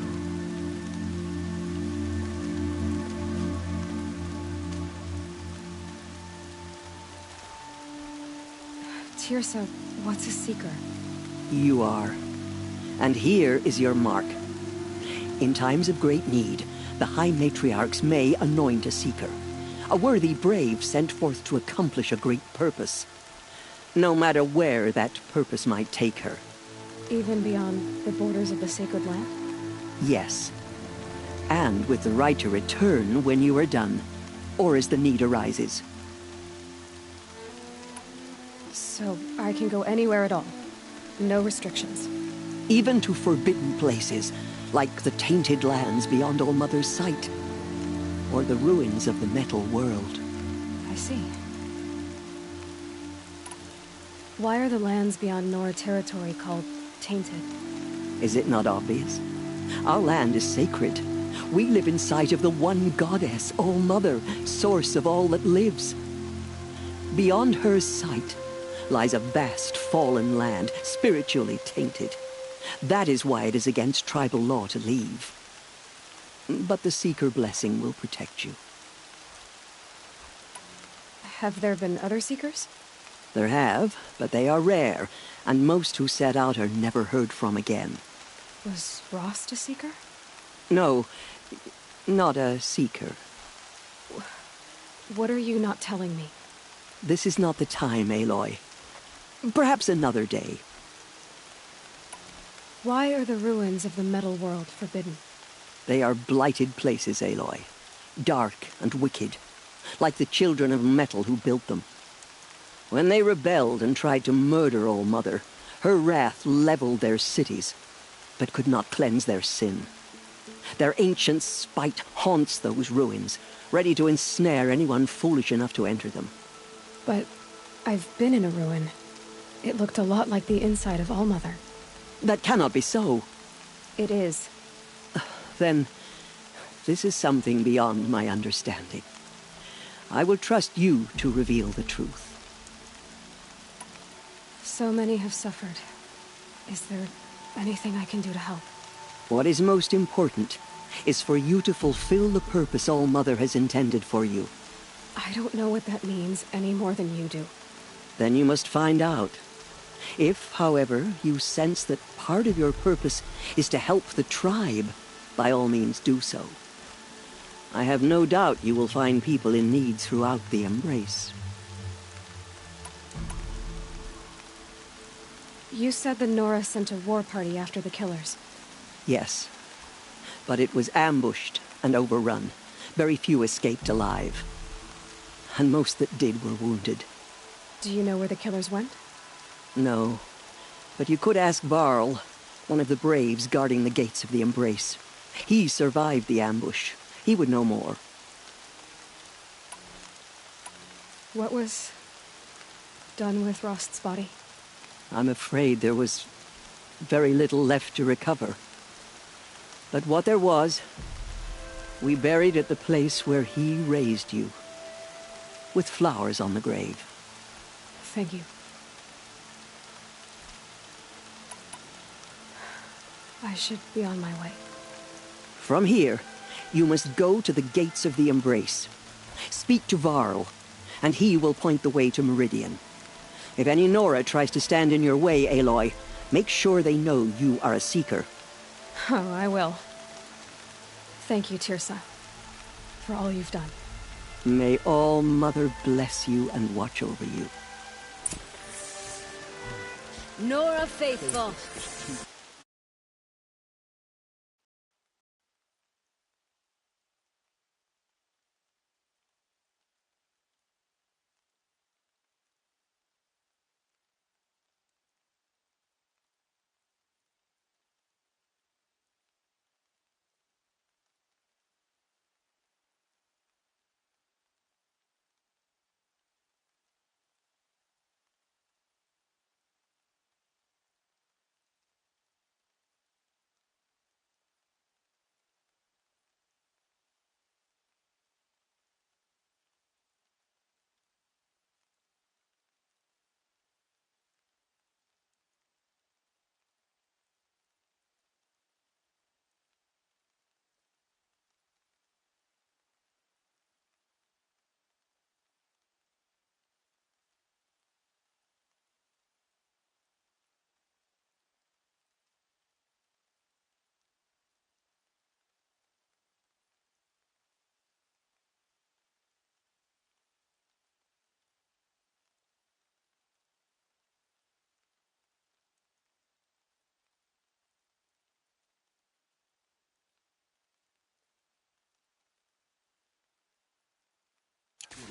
Tirsa, what's a seeker? You are. And here is your mark. In times of great need, the High Matriarchs may anoint a seeker. A worthy brave sent forth to accomplish a great purpose. No matter where that purpose might take her. Even beyond the borders of the sacred land? Yes. And with the right to return when you are done, or as the need arises. So I can go anywhere at all? No restrictions? Even to forbidden places, like the tainted lands beyond All Mother's sight. Or the ruins of the metal world. I see. Why are the lands beyond Nora territory called tainted? Is it not obvious? Our land is sacred. We live in sight of the one goddess, All Mother, source of all that lives. Beyond her sight lies a vast fallen land, spiritually tainted. That is why it is against tribal law to leave. But the Seeker blessing will protect you. Have there been other Seekers? There have, but they are rare, and most who set out are never heard from again. Was Rost a Seeker? No, not a Seeker. What are you not telling me? This is not the time, Aloy. Perhaps another day. Why are the ruins of the metal world forbidden? They are blighted places, Aloy. Dark and wicked, like the children of metal who built them. When they rebelled and tried to murder All Mother, her wrath leveled their cities, but could not cleanse their sin. Their ancient spite haunts those ruins, ready to ensnare anyone foolish enough to enter them. But I've been in a ruin. It looked a lot like the inside of All Mother. That cannot be so. It is. Then, this is something beyond my understanding. I will trust you to reveal the truth. So many have suffered. Is there anything I can do to help? What is most important is for you to fulfill the purpose All Mother has intended for you. I don't know what that means any more than you do. Then you must find out. If, however, you sense that part of your purpose is to help the tribe, by all means do so. I have no doubt you will find people in need throughout the Embrace. You said the Nora sent a war party after the killers. Yes. But it was ambushed and overrun. Very few escaped alive. And most that did were wounded. Do you know where the killers went? No. But you could ask Varl, one of the braves guarding the gates of the Embrace. He survived the ambush. He would know more. What was done with Rost's body? I'm afraid there was very little left to recover. But what there was, we buried at the place where he raised you, with flowers on the grave. Thank you. I should be on my way. From here, you must go to the gates of the Embrace. Speak to Varl, and he will point the way to Meridian. If any Nora tries to stand in your way, Aloy, make sure they know you are a Seeker. Oh, I will. Thank you, Tirsa, for all you've done. May All Mother bless you and watch over you. Nora Faithful.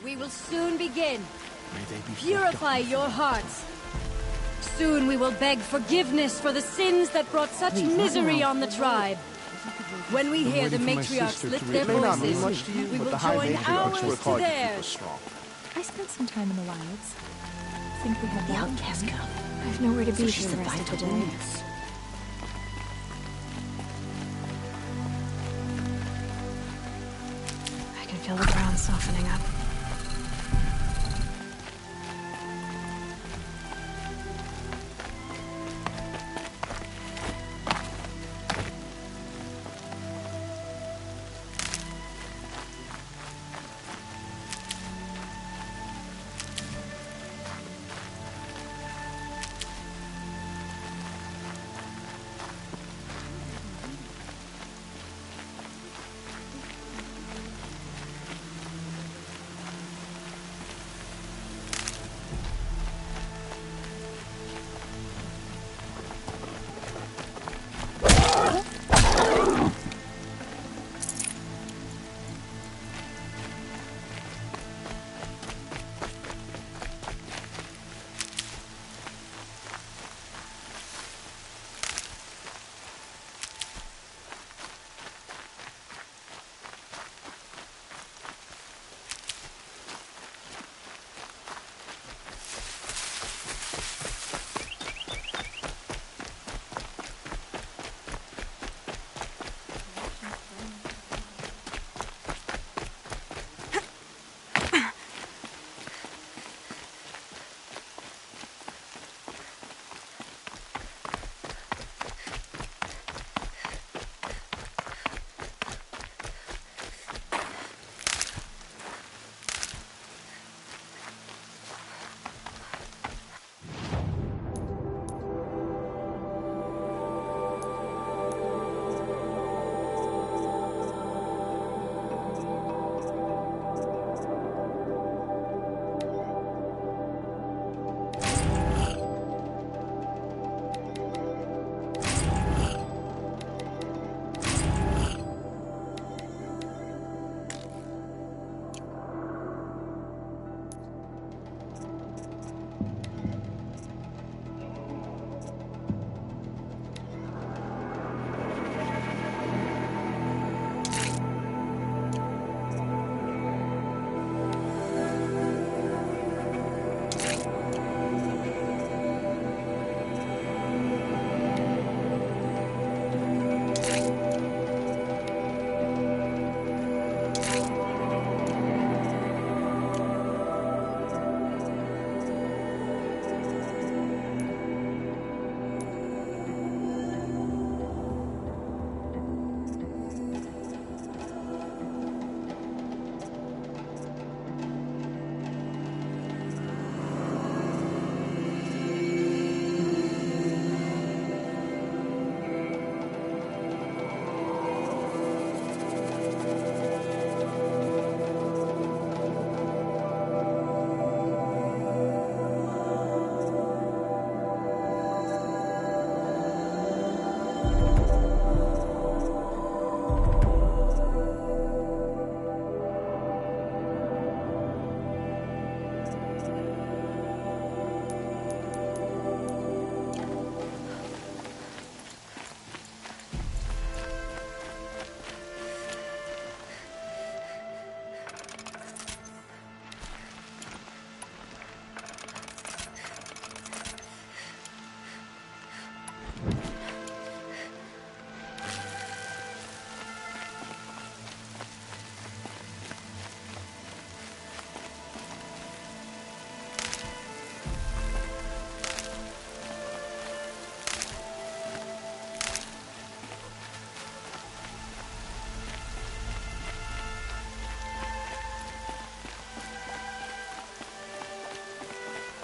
we will soon begin. May they be Purify your hearts. Soon we will beg forgiveness for the sins that brought such misery on the tribe. When we hear the matriarchs lift their voices, we will join ours to theirs. I spent some time in the wilds. Think we have The that? outcasts come. I have nowhere to So be she for the rest of survived the the day. illness. I can feel the ground softening up.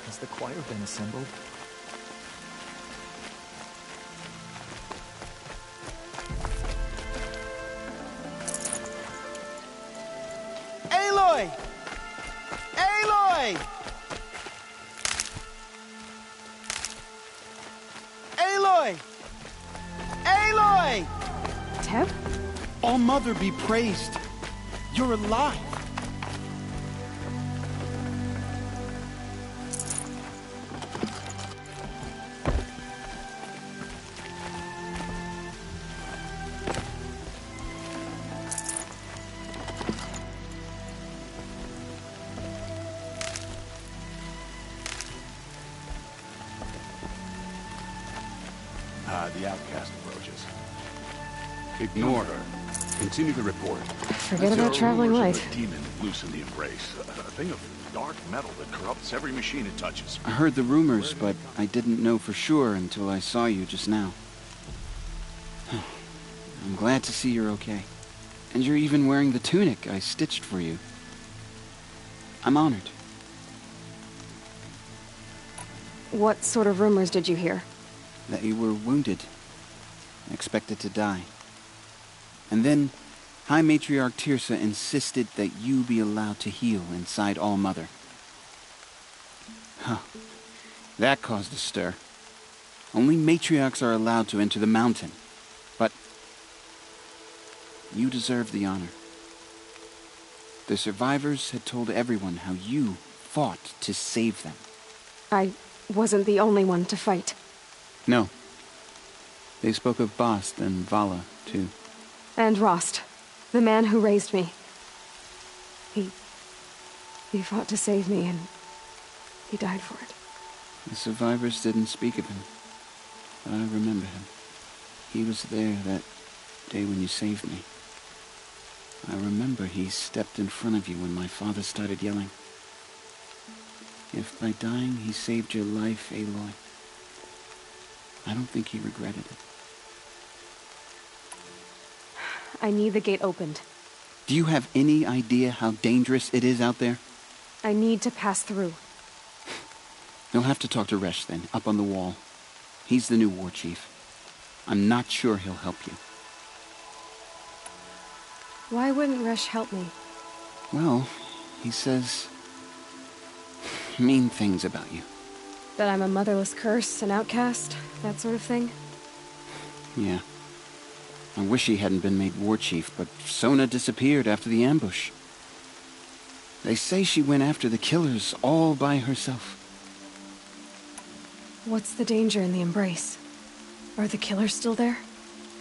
Has the choir been assembled? Aloy! Aloy! Aloy! Aloy! Teb? All Mother be praised. You're alive. the outcast approaches. Ignore her. Continue the report. Forget about traveling light. A demon loose in the embrace. A thing of dark metal that corrupts every machine it touches. I heard the rumors, but I didn't know for sure until I saw you just now. I'm glad to see you're okay. And you're even wearing the tunic I stitched for you. I'm honored. What sort of rumors did you hear? That you were wounded. Expected to die. And then, High Matriarch Tirsa insisted that you be allowed to heal inside All-Mother. Huh. That caused a stir. Only matriarchs are allowed to enter the mountain. But you deserve the honor. The survivors had told everyone how you fought to save them. I wasn't the only one to fight. No. They spoke of Bast and Vala, too. And Rost, the man who raised me. He fought to save me, and he died for it. The survivors didn't speak of him, but I remember him. He was there that day when you saved me. I remember he stepped in front of you when my father started yelling. If by dying he saved your life, Aloy, I don't think he regretted it. I need the gate opened. Do you have any idea how dangerous it is out there? I need to pass through. You'll have to talk to Resh then, up on the wall. He's the new war chief. I'm not sure he'll help you. Why wouldn't Resh help me? Well, he says mean things about you. That I'm a motherless curse, an outcast, that sort of thing? Yeah. I wish he hadn't been made war chief, but Sona disappeared after the ambush. They say she went after the killers all by herself. What's the danger in the embrace? Are the killers still there?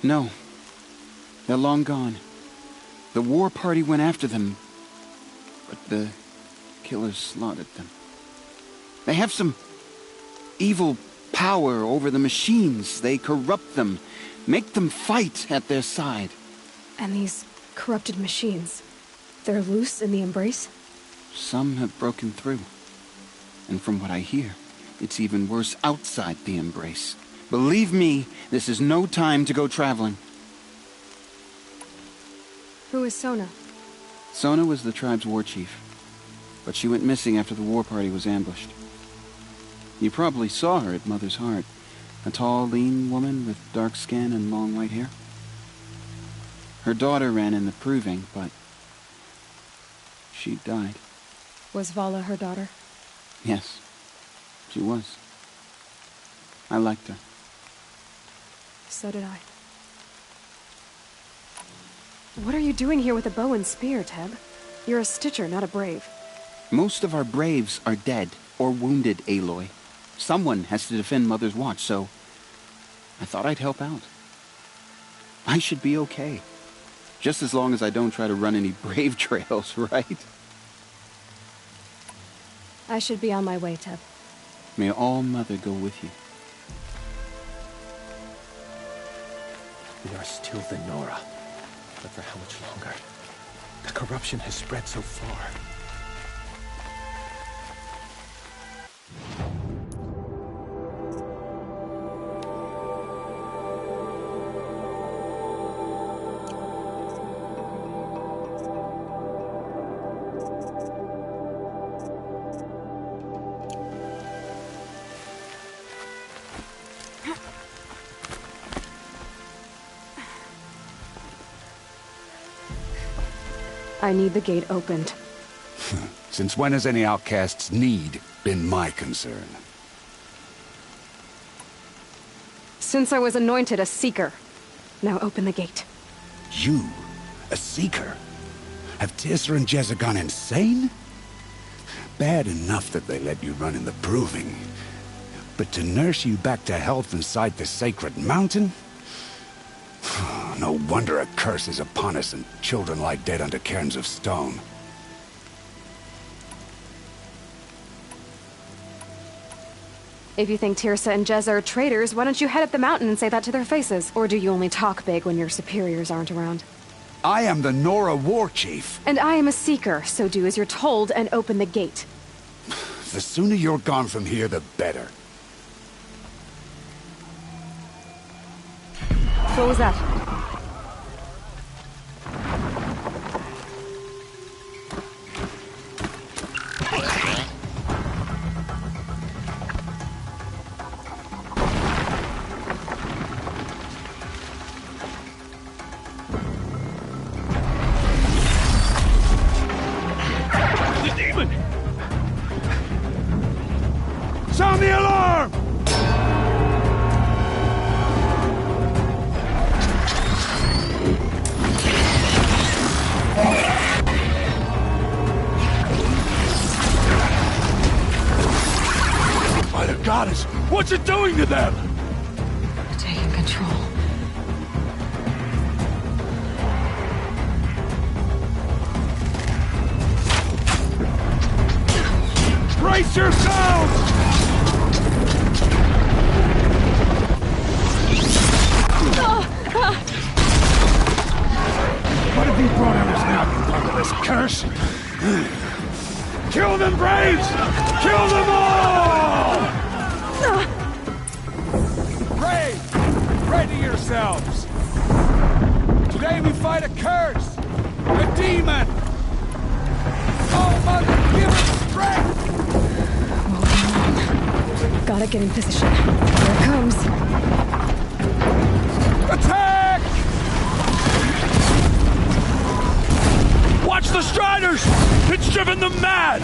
No. They're long gone. The war party went after them, but the killers slaughtered them. They have some evil power over the machines. They corrupt them, make them fight at their side. And these corrupted machines, they're loose in the embrace? Some have broken through. And from what I hear, it's even worse outside the embrace. Believe me, this is no time to go traveling. Who is Sona? Sona was the tribe's war chief, but she went missing after the war party was ambushed. You probably saw her at Mother's Heart. A tall, lean woman with dark skin and long white hair. Her daughter ran in the proving, but she died. Was Vala her daughter? Yes, she was. I liked her. So did I. What are you doing here with a bow and spear, Teb? You're a Stitcher, not a Brave. Most of our Braves are dead or wounded, Aloy. Someone has to defend Mother's Watch, so I thought I'd help out. I should be okay. Just as long as I don't try to run any Brave trails, right? I should be on my way, Teb. May All-Mother go with you. We are still the Nora. But for how much longer? The corruption has spread so far. I need the gate opened. Since when has any outcast's need been my concern? Since I was anointed a Seeker. Now open the gate. You? A Seeker? Have Tirsa and Jezza gone insane? Bad enough that they let you run in the proving. But to nurse you back to health inside the sacred mountain? No wonder a curse is upon us and children lie dead under cairns of stone. If you think Tirsa and Jezza are traitors, why don't you head up the mountain and say that to their faces? Or do you only talk big when your superiors aren't around? I am the Nora war chief. And I am a seeker, so do as you're told and open the gate. The sooner you're gone from here, the better. What was that? Sound the alarm! By the goddess, what's it doing to them? Taking control. Brace yourselves! What have you brought on us now, you motherless curse? Kill them, Braves! Kill them all! Brave! Ready yourselves! Today we fight a curse! A demon! Oh, Mother, give us strength! Gotta get in position. Here it comes. Attack! Watch the Striders! It's driven them mad!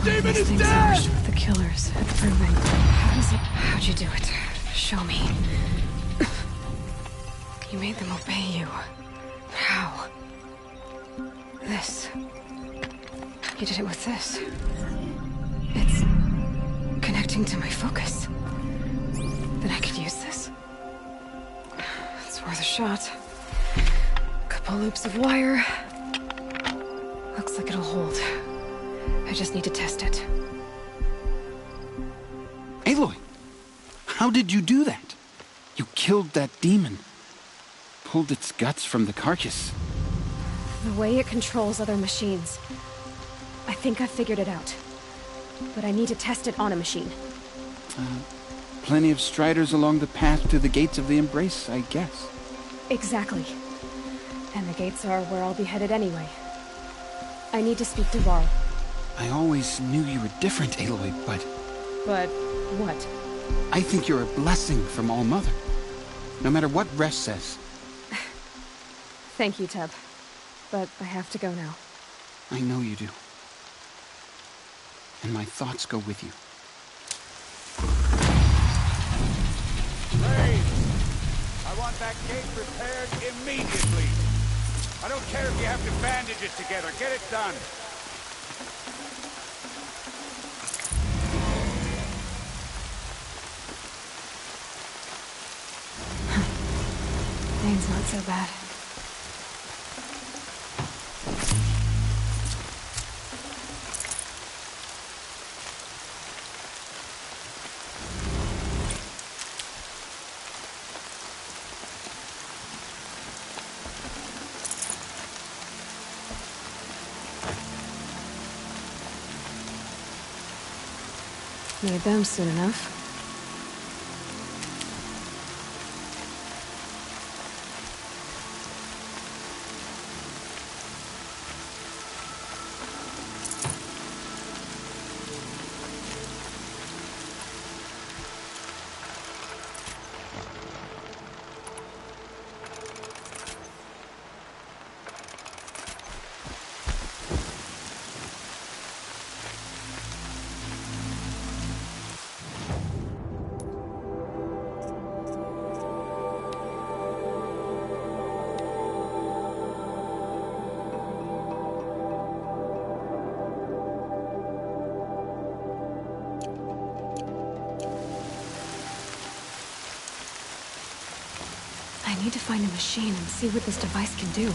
demon is Things dead! are with the killers. It's proving. How'd you do it? Show me. You made them obey you. How? This. You did it with this. It's connecting to my focus. Then I could use this. It's worth a shot. Couple loops of wire. Looks like it'll hold. I just need to test it. Aloy, how did you do that? You killed that demon. pulled its guts from the carcass. The way it controls other machines. I think I've figured it out. But I need to test it on a machine. Plenty of striders along the path to the gates of the Embrace, I guess. Exactly. And the gates are where I'll be headed anyway. I need to speak to Varl. I always knew you were different, Aloy, but... But what? I think you're a blessing from All-Mother. No matter what Resh says. Thank you, Teb. But I have to go now. I know you do. And my thoughts go with you. Graves! I want that gate repaired immediately. I don't care if you have to bandage it together. Get it done. Pain's not so bad. Need them soon enough. I need to find a machine and see what this device can do.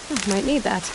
Oh, might need that.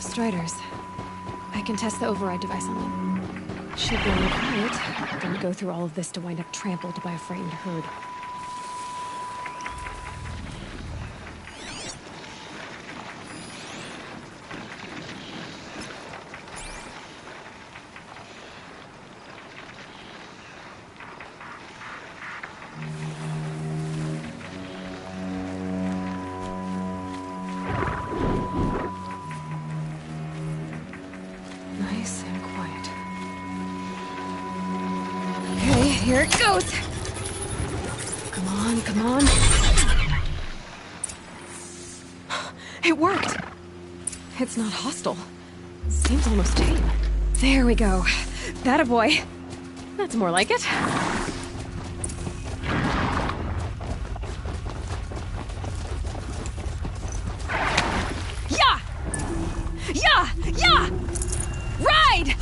Striders. I can test the override device on them. Should go quiet. Don't go through all of this to wind up trampled by a frightened herd. Nice and quiet. Okay, here it goes. Come on, come on. It worked. It's not hostile. Seems almost tame. There we go. That a boy. That's more like it. Yeah! Yeah! Yeah! Ride!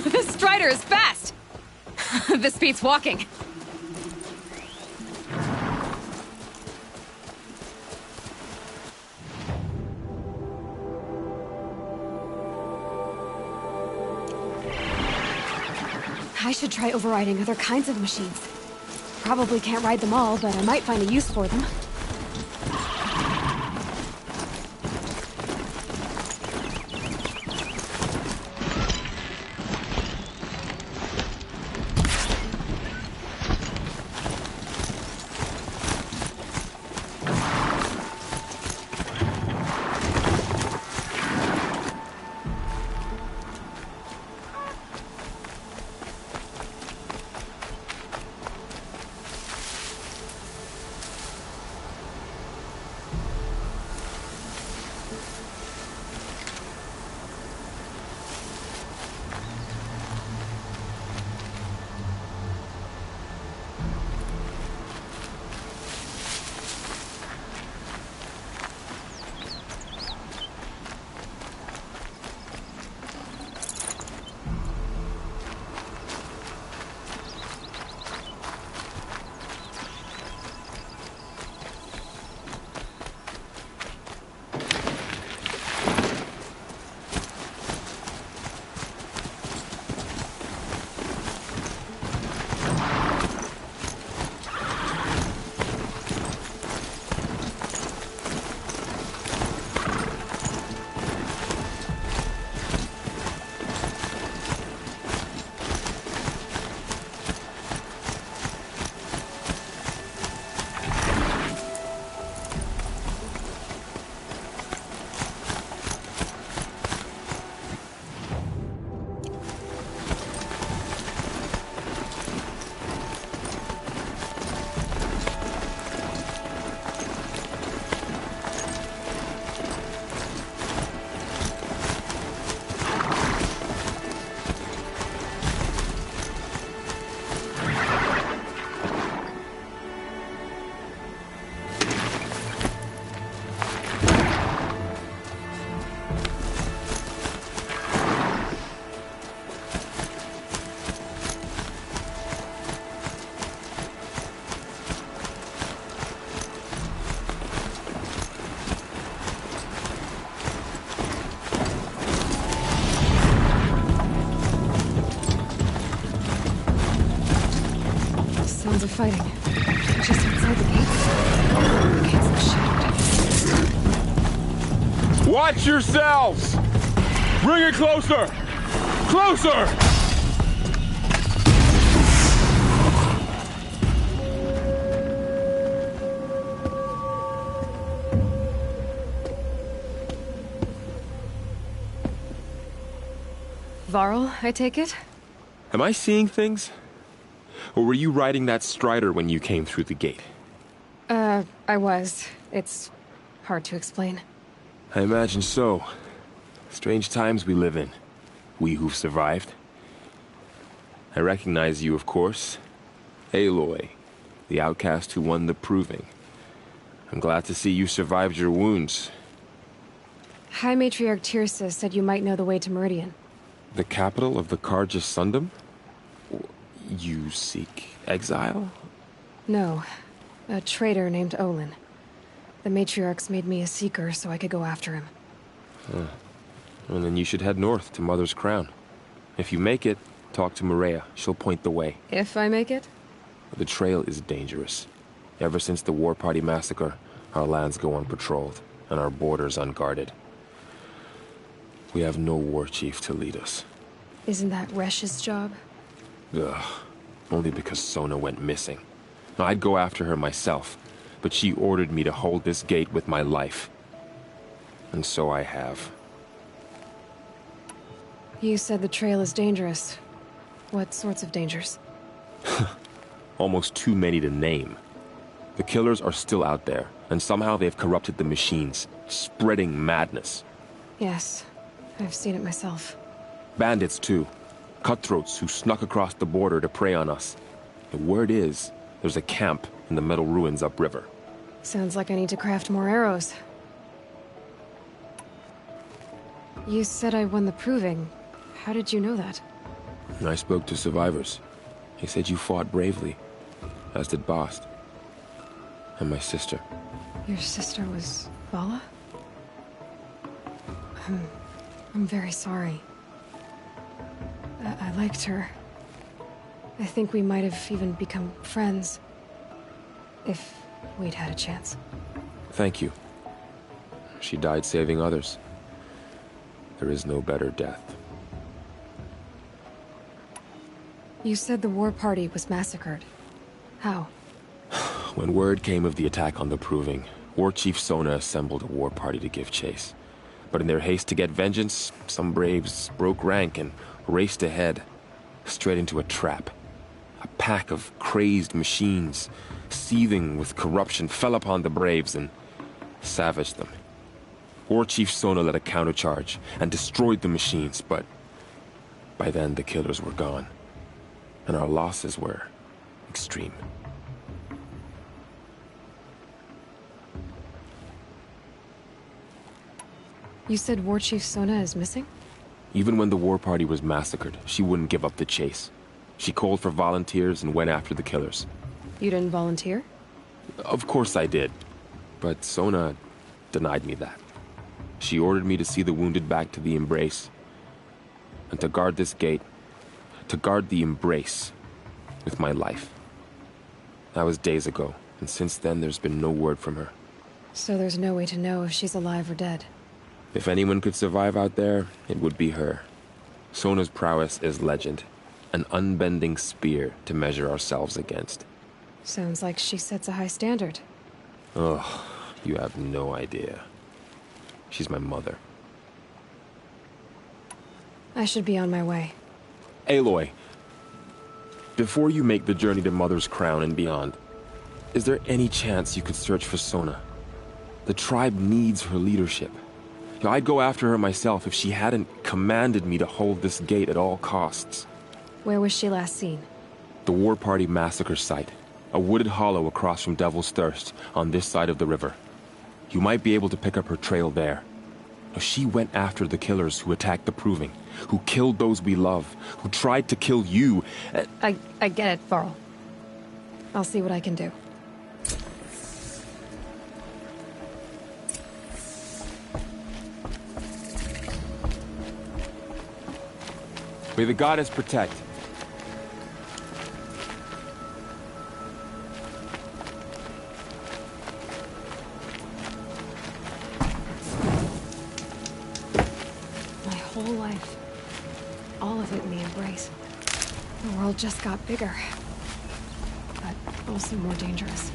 This Strider is fast! This beats walking. I should try overriding other kinds of machines. Probably can't ride them all, but I might find a use for them. Sounds of fighting. Just outside the gates. The gates look shattered. Watch yourselves! Bring it closer! Closer! Varl, I take it? Am I seeing things? Or were you riding that strider when you came through the gate? I was. It's hard to explain. I imagine so. Strange times we live in. We who've survived. I recognize you, of course. Aloy, the outcast who won the proving. I'm glad to see you survived your wounds. High Matriarch Tirsa said you might know the way to Meridian. The capital of the Carja Sundom? You seek exile? No. A traitor named Olin. The Matriarchs made me a seeker so I could go after him. Huh. And then you should head north to Mother's Crown. If you make it, talk to Maria. She'll point the way. If I make it? The trail is dangerous. Ever since the War Party massacre, our lands go unpatrolled, and our borders unguarded. We have no war chief to lead us. Isn't that Resh's job? Ugh. Only because Sona went missing. I'd go after her myself, but she ordered me to hold this gate with my life. And so I have. You said the trail is dangerous. What sorts of dangers? Almost too many to name. The killers are still out there, and somehow they've corrupted the machines, spreading madness. Yes, I've seen it myself. Bandits, too. Cutthroats who snuck across the border to prey on us. The word is, there's a camp in the metal ruins upriver. Sounds like I need to craft more arrows. You said I won the proving. How did you know that? I spoke to survivors. They said you fought bravely, as did Bast. And my sister. Your sister was Vala? I'm very sorry. I liked her. I think we might have even become friends. If we'd had a chance. Thank you. She died saving others. There is no better death. You said the war party was massacred. How? When word came of the attack on the Proving, War Chief Sona assembled a war party to give chase. But in their haste to get vengeance, some braves broke rank and raced ahead, straight into a trap. A pack of crazed machines, seething with corruption, fell upon the braves and savaged them. War Chief Sona led a countercharge and destroyed the machines, but by then the killers were gone, and our losses were extreme. You said War Chief Sona is missing? Even when the war party was massacred, she wouldn't give up the chase. She called for volunteers and went after the killers. You didn't volunteer? Of course I did, but Sona denied me that. She ordered me to see the wounded back to the Embrace, and to guard this gate, to guard the Embrace with my life. That was days ago, and since then there's been no word from her. So there's no way to know if she's alive or dead. If anyone could survive out there, it would be her. Sona's prowess is legend, an unbending spear to measure ourselves against. Sounds like she sets a high standard. Ugh, you have no idea. She's my mother. I should be on my way. Aloy, before you make the journey to Mother's Crown and beyond, is there any chance you could search for Sona? The tribe needs her leadership. I'd go after her myself if she hadn't commanded me to hold this gate at all costs. Where was she last seen? The War Party massacre site. A wooded hollow across from Devil's Thirst, on this side of the river. You might be able to pick up her trail there. She went after the killers who attacked the Proving, who killed those we love, who tried to kill you. I get it, Varl. I'll see what I can do. May the goddess protect. whole life. All of it in the embrace. The world just got bigger. But also more dangerous.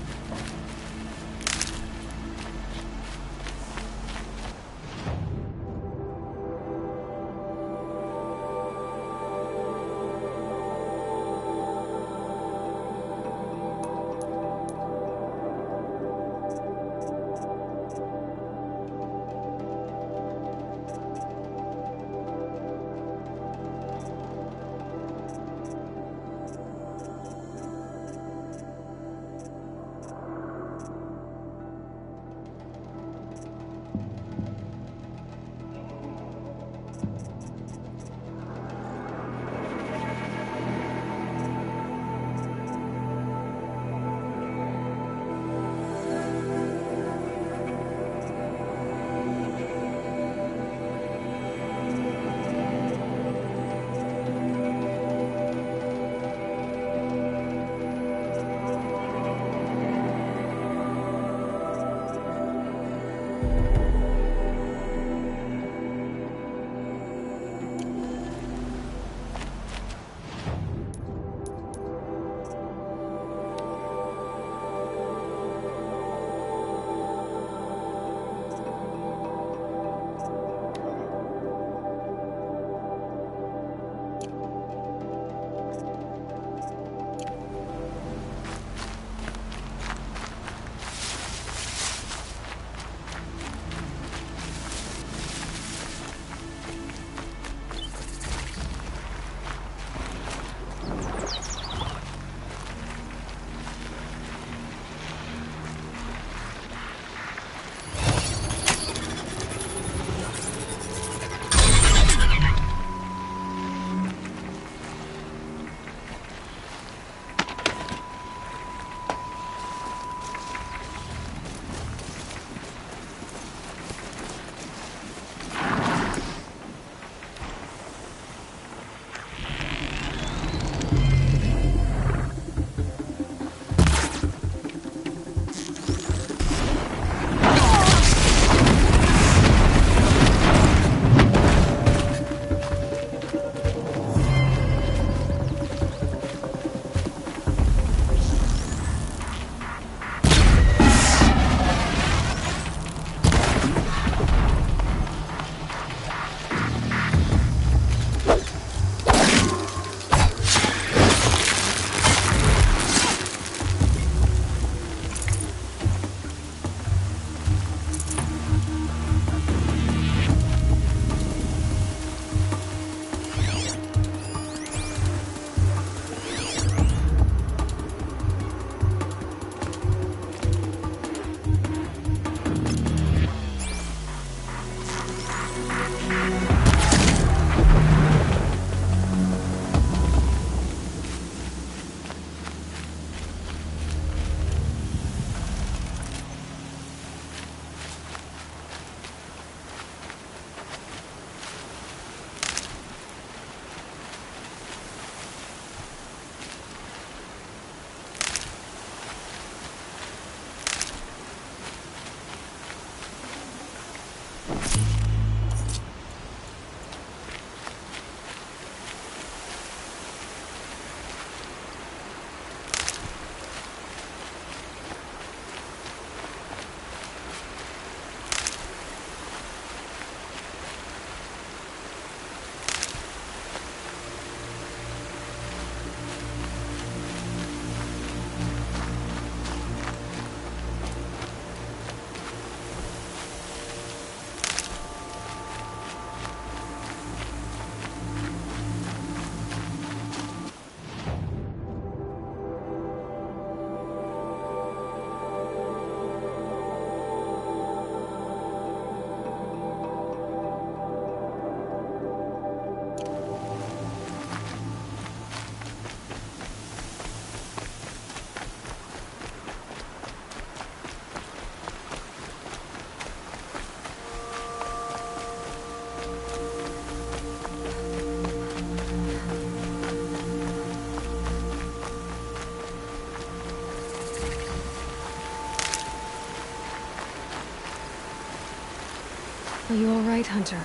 Are you all right, Hunter?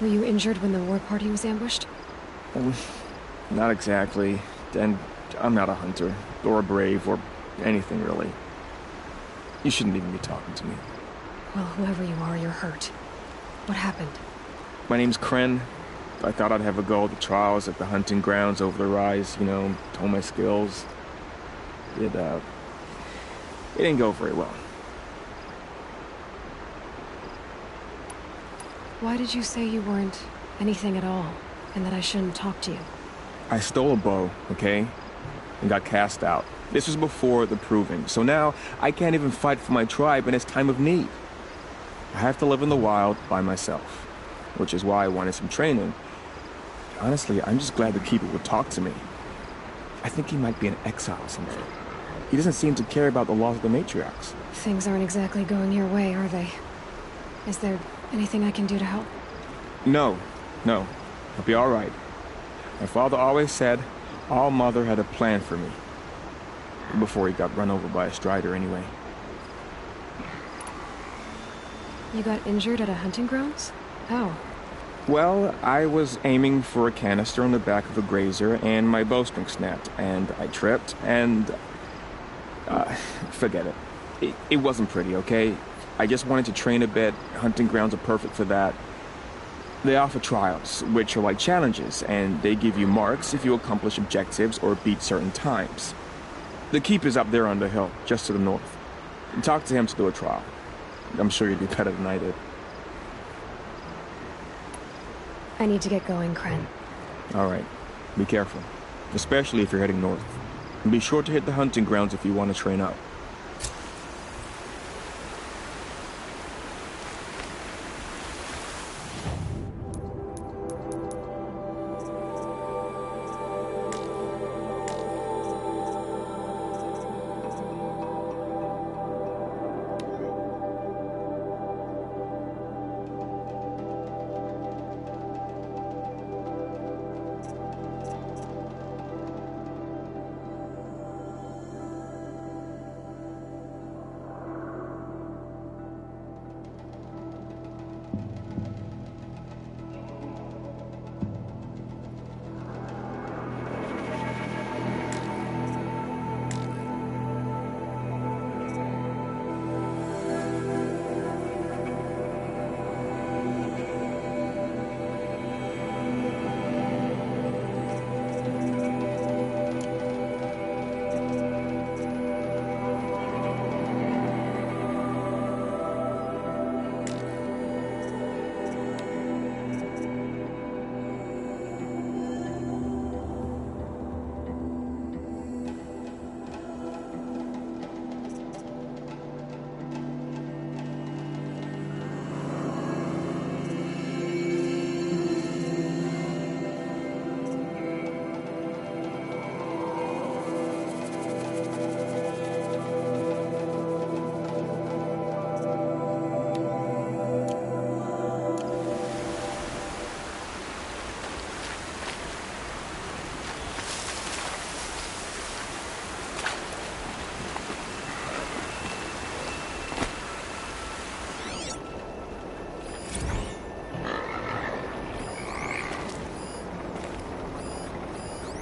Were you injured when the war party was ambushed? Not exactly. And I'm not a hunter, or a brave, or anything really. You shouldn't even be talking to me. Well, whoever you are, you're hurt. What happened? My name's Kren. I thought I'd have a go at the trials at the hunting grounds over the rise, you know, hone my skills. It didn't go very well. Why did you say you weren't anything at all, and that I shouldn't talk to you? I stole a bow, okay? And got cast out. This was before the proving, so now I can't even fight for my tribe in its time of need. I have to live in the wild by myself, which is why I wanted some training. Honestly, I'm just glad the Keeper would talk to me. I think he might be in exile or something. He doesn't seem to care about the laws of the matriarchs. Things aren't exactly going your way, are they? Is there anything I can do to help? No. I'll be all right. My father always said All Mother had a plan for me. Before he got run over by a strider, anyway. You got injured at a hunting grounds? How? Well, I was aiming for a canister on the back of a grazer, and my bowstring snapped, and I tripped, and... forget it. It wasn't pretty, okay? I just wanted to train a bit. Hunting grounds are perfect for that. They offer trials, which are like challenges, and they give you marks if you accomplish objectives or beat certain times. The Keeper's up there on the hill, just to the north. Talk to him to do a trial. I'm sure you'd be better than I did. I need to get going, Kren. All right. Be careful. Especially if you're heading north. And be sure to hit the hunting grounds if you want to train up.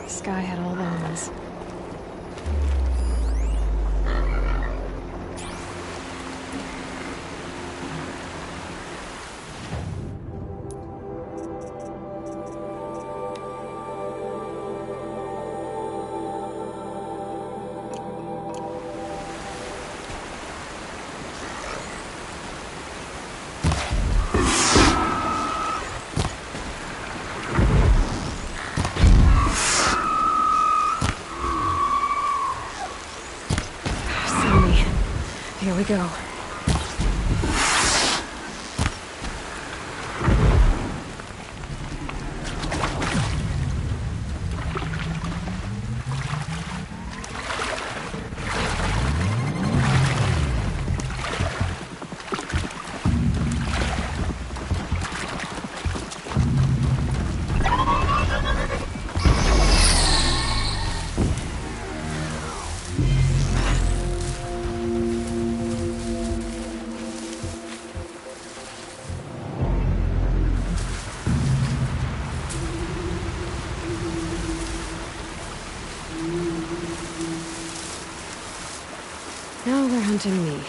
Sky had all the omens. Here we go. Now they're hunting me.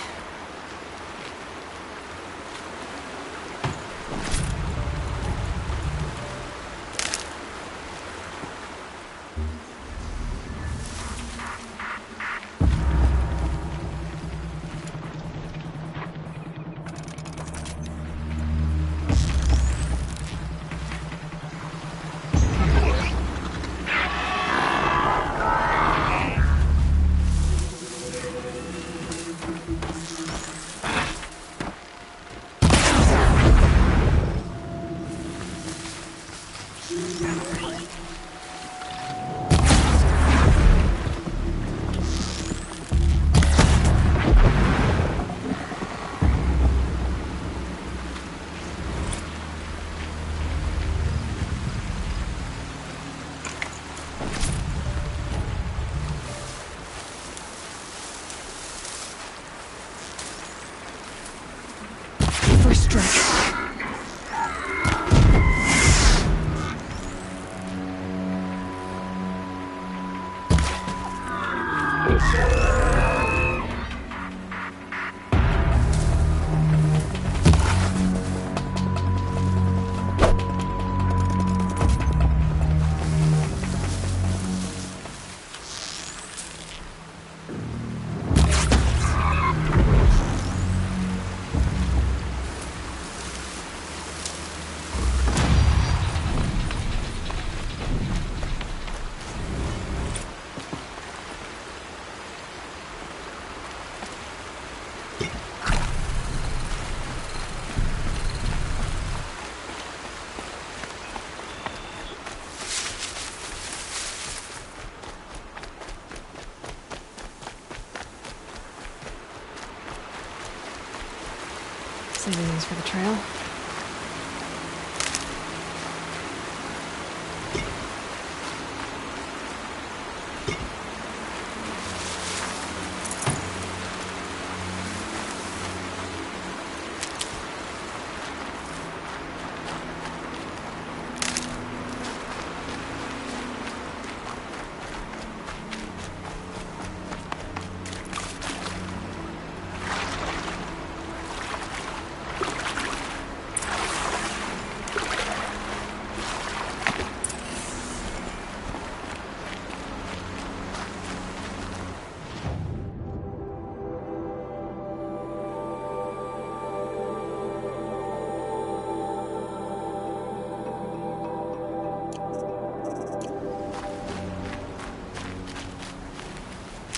Saving these for the trail.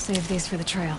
Save these for the trail.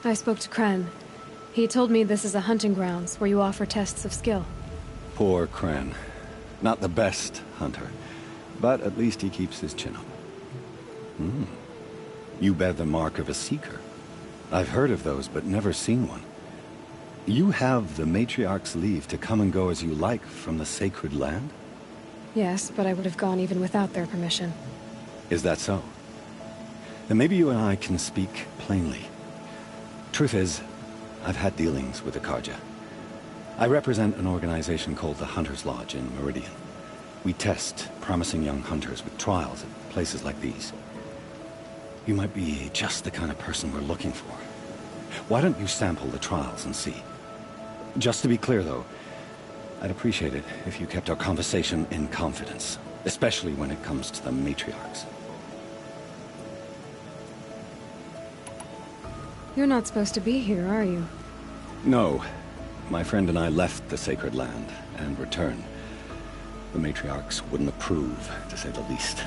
I spoke to Kren. He told me this is a hunting grounds where you offer tests of skill. Poor Kren. Not the best hunter, but at least he keeps his chin up. You bear the mark of a seeker. I've heard of those, but never seen one. You have the Matriarch's leave to come and go as you like from the sacred land? Yes, but I would have gone even without their permission. Is that so? Then maybe you and I can speak plainly. Truth is, I've had dealings with the Karja. I represent an organization called the Hunter's Lodge in Meridian. We test promising young hunters with trials at places like these. You might be just the kind of person we're looking for. Why don't you sample the trials and see? Just to be clear, though, I'd appreciate it if you kept our conversation in confidence, especially when it comes to the matriarchs. You're not supposed to be here, are you? No. My friend and I left the sacred land and returned. The matriarchs wouldn't approve, to say the least.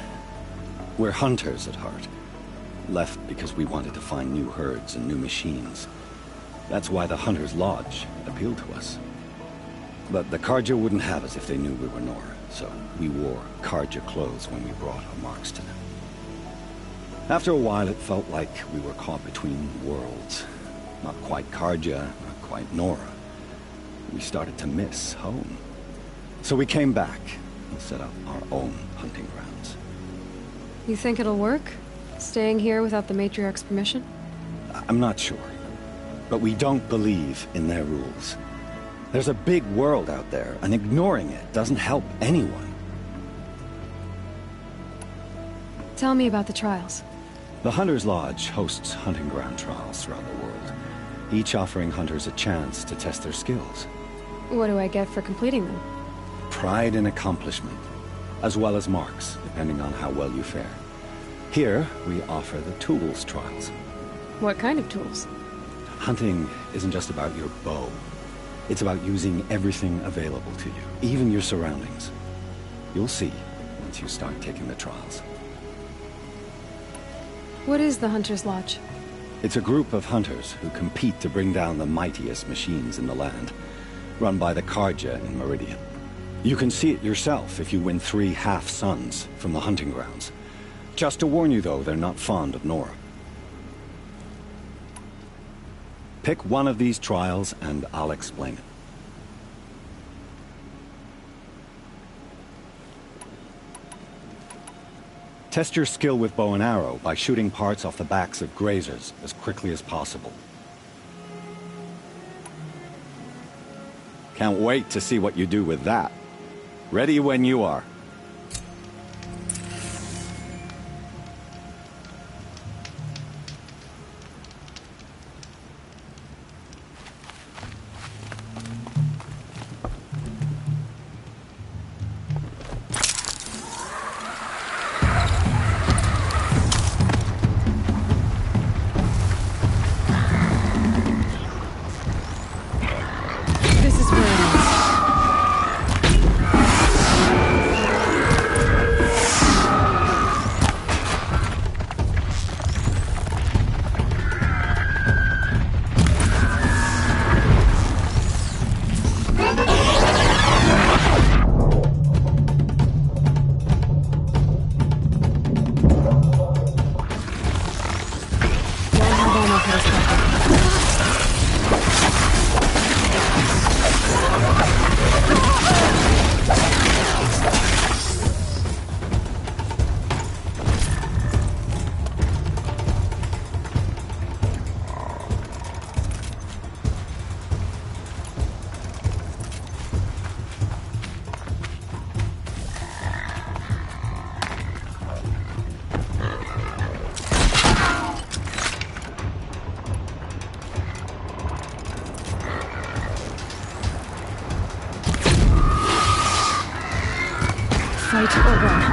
We're hunters at heart. Left because we wanted to find new herds and new machines. That's why the Hunter's Lodge appealed to us. But the Karja wouldn't have us if they knew we were Nora, so we wore Karja clothes when we brought our marks to them. After a while, it felt like we were caught between worlds. Not quite Karja, not quite Nora. We started to miss home. So we came back and set up our own hunting grounds. You think it'll work? Staying here without the Matriarch's permission? I'm not sure. But we don't believe in their rules. There's a big world out there, and ignoring it doesn't help anyone. Tell me about the trials. The Hunter's Lodge hosts hunting ground trials throughout the world, each offering hunters a chance to test their skills. What do I get for completing them? Pride in accomplishment, as well as marks, depending on how well you fare. Here, we offer the tools trials. What kind of tools? Hunting isn't just about your bow. It's about using everything available to you, even your surroundings. You'll see once you start taking the trials. What is the Hunter's Lodge? It's a group of hunters who compete to bring down the mightiest machines in the land, run by the Karja in Meridian. You can see it yourself if you win 3 half-suns from the hunting grounds. Just to warn you, though, they're not fond of Nora. Pick one of these trials, and I'll explain it. Test your skill with bow and arrow by shooting parts off the backs of grazers as quickly as possible. Can't wait to see what you do with that. Ready when you are. Fight or run.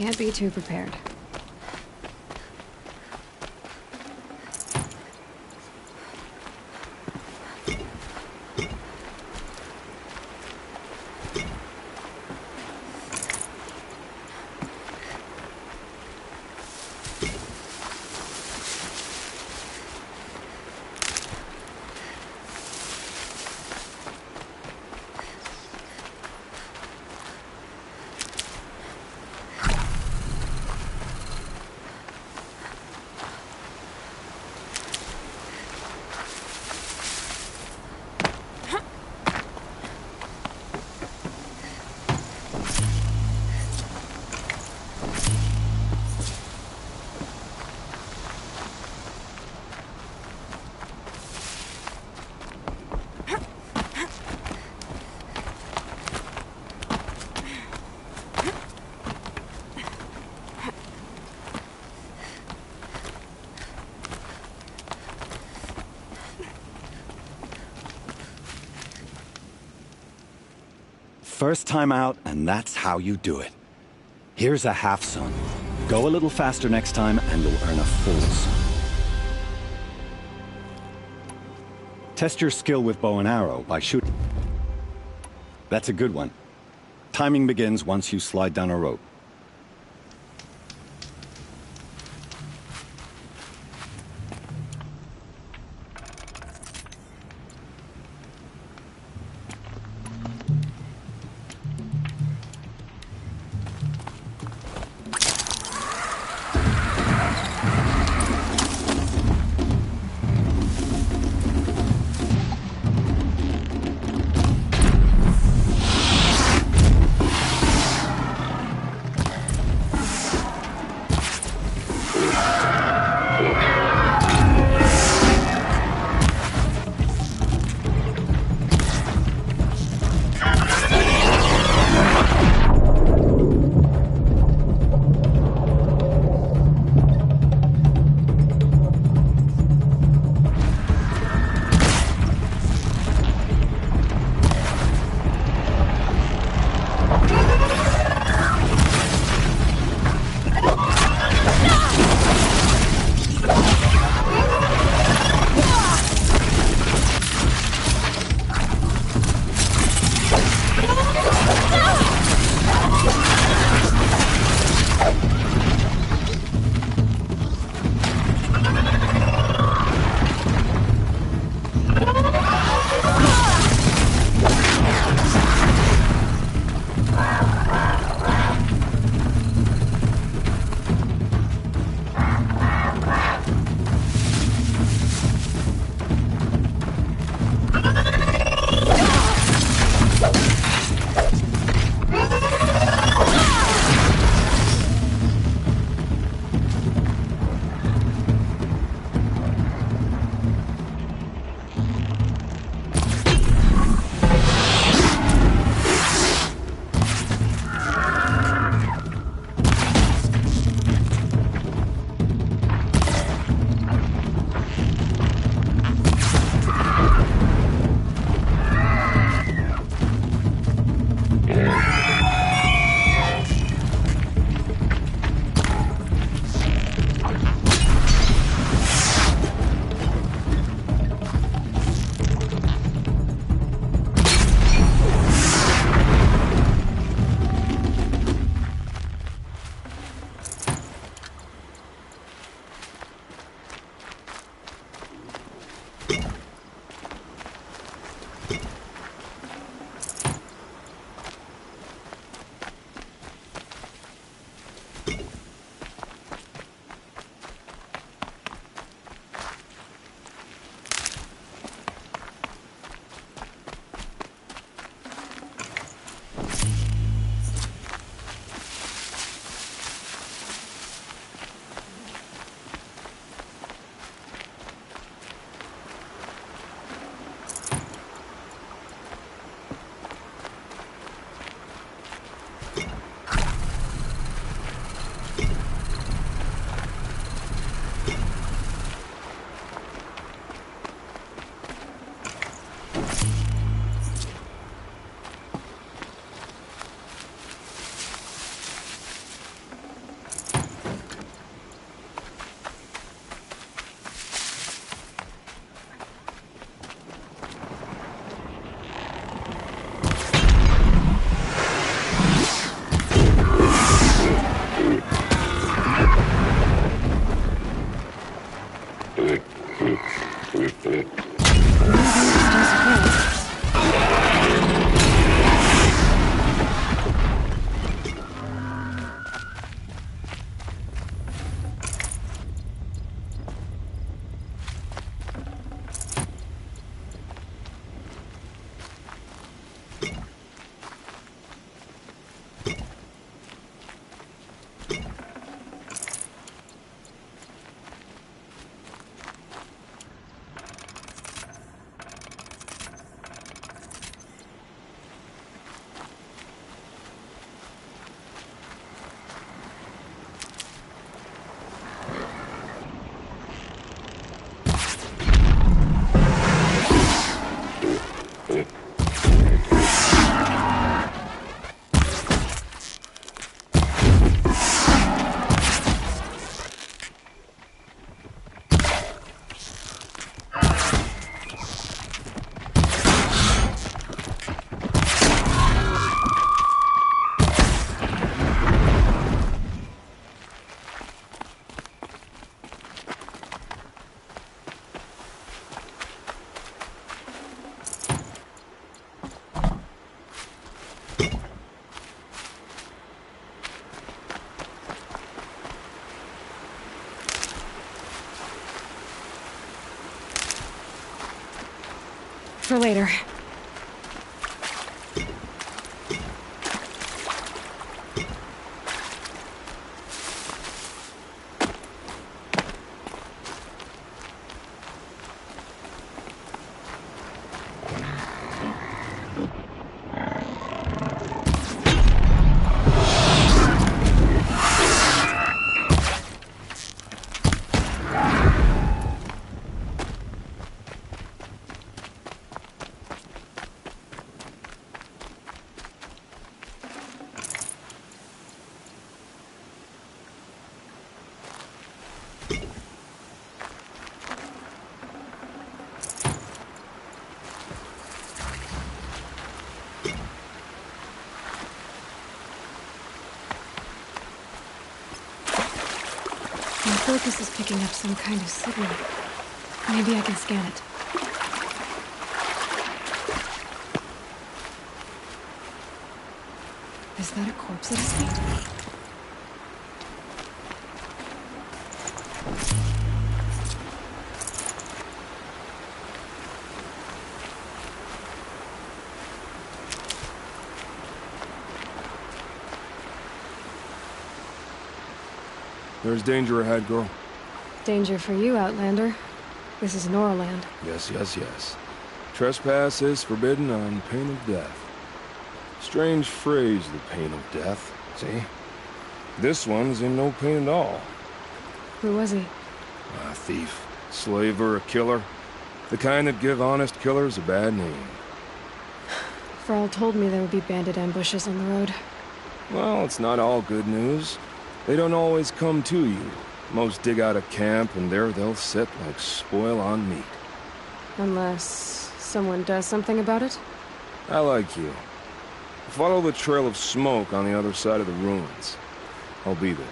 Can't be too prepared. First time out, and that's how you do it. Here's a half sun. Go a little faster next time, and you'll earn a full sun. Test your skill with bow and arrow by shooting. That's a good one. Timing begins once you slide down a rope. For later. My focus is picking up some kind of signal. Maybe I can scan it. Is that a corpse at his feet? There's danger ahead, girl. Danger for you, Outlander. This is Norland. Yes, yes, yes. Trespass is forbidden on pain of death. Strange phrase, the pain of death. See? This one's in no pain at all. Who was he? A thief, slaver, a killer. The kind that give honest killers a bad name. Frall told me there would be bandit ambushes on the road. Well, it's not all good news. They don't always come to you. Most dig out a camp, and there they'll sit like spoil on meat. Unless someone does something about it? I like you. Follow the trail of smoke on the other side of the ruins. I'll be there.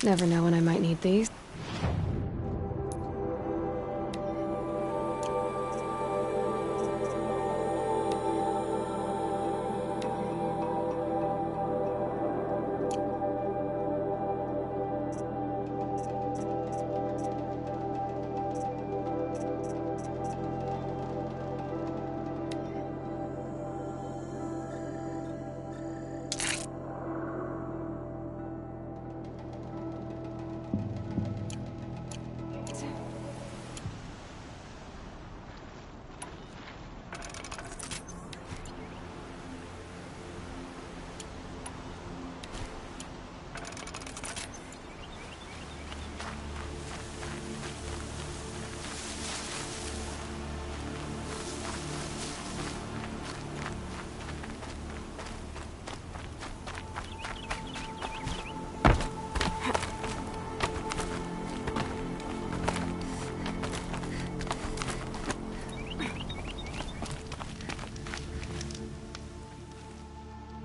Never know when I might need these.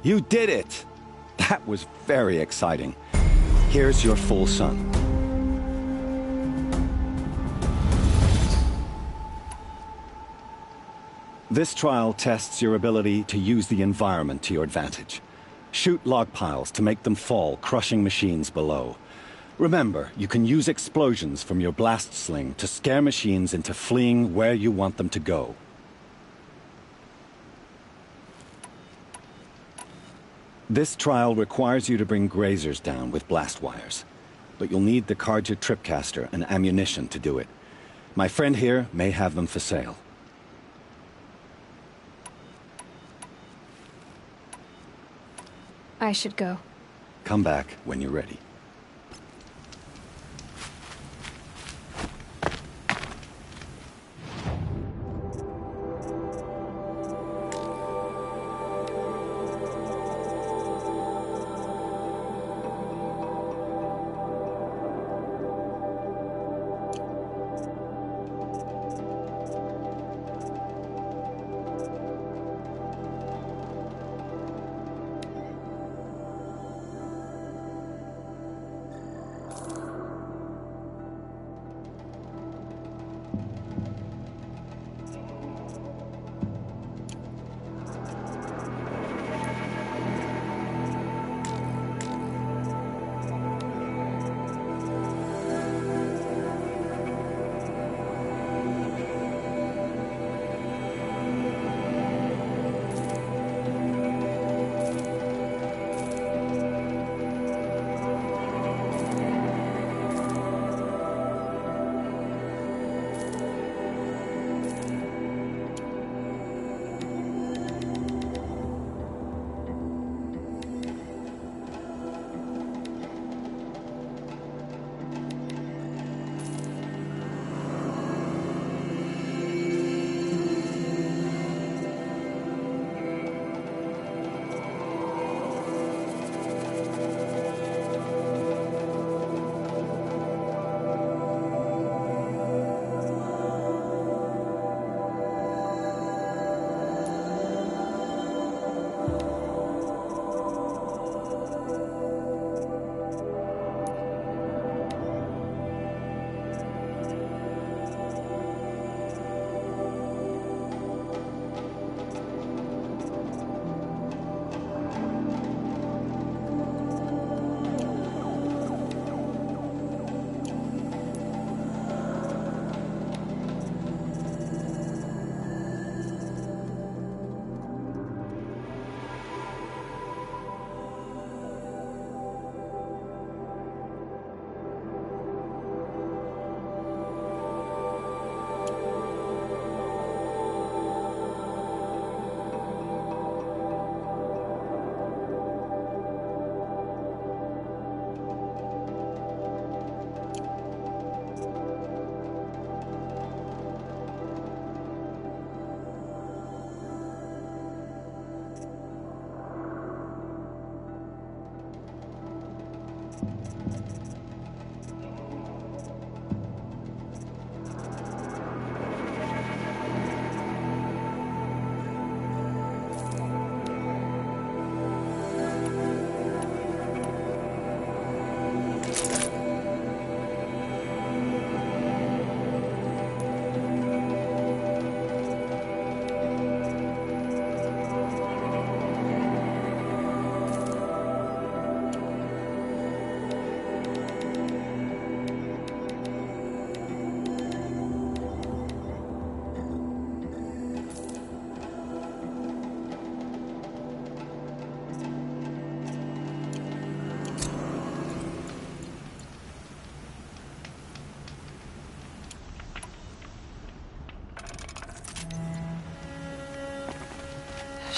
You did it! That was very exciting. Here's your full sun. This trial tests your ability to use the environment to your advantage. Shoot log piles to make them fall, crushing machines below. Remember, you can use explosions from your blast sling to scare machines into fleeing where you want them to go. This trial requires you to bring grazers down with blast wires. But you'll need the Carja tripcaster and ammunition to do it. My friend here may have them for sale. I should go. Come back when you're ready.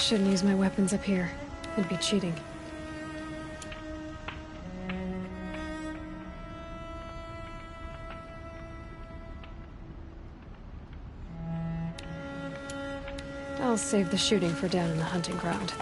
Shouldn't use my weapons up here. It'd be cheating. I'll save the shooting for down in the hunting ground.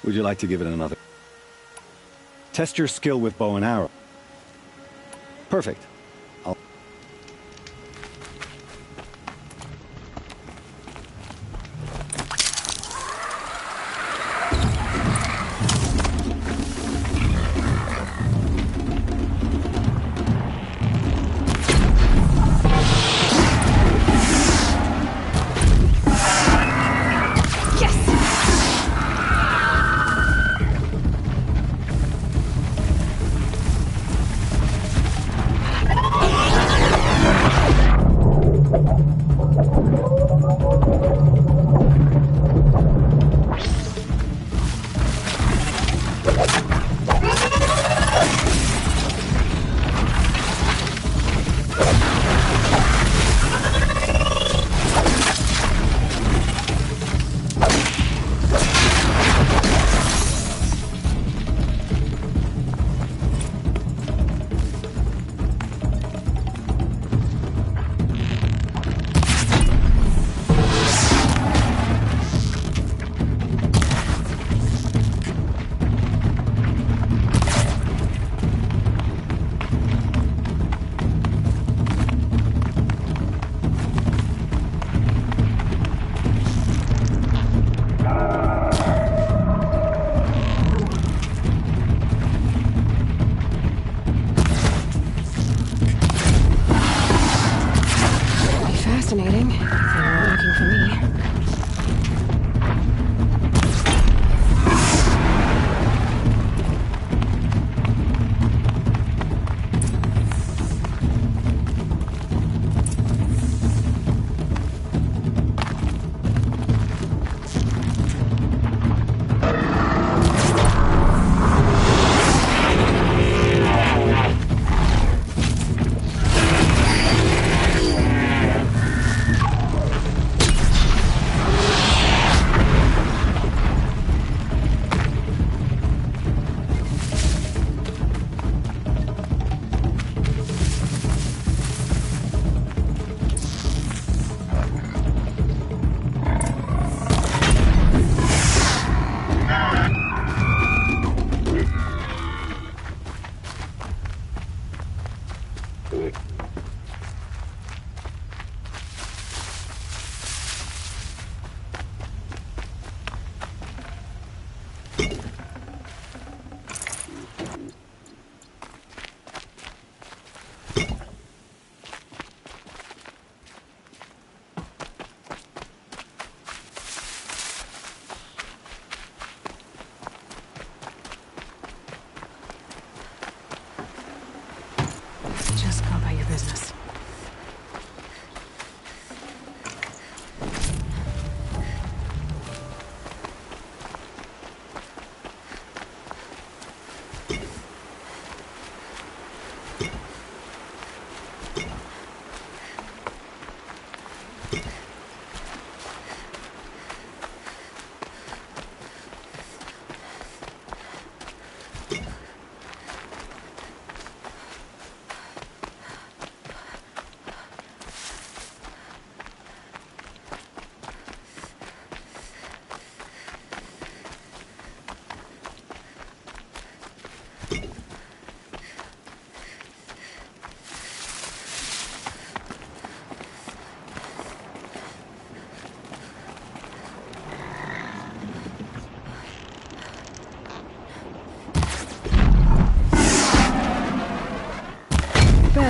Would you like to give it another? Test your skill with bow and arrow. Perfect.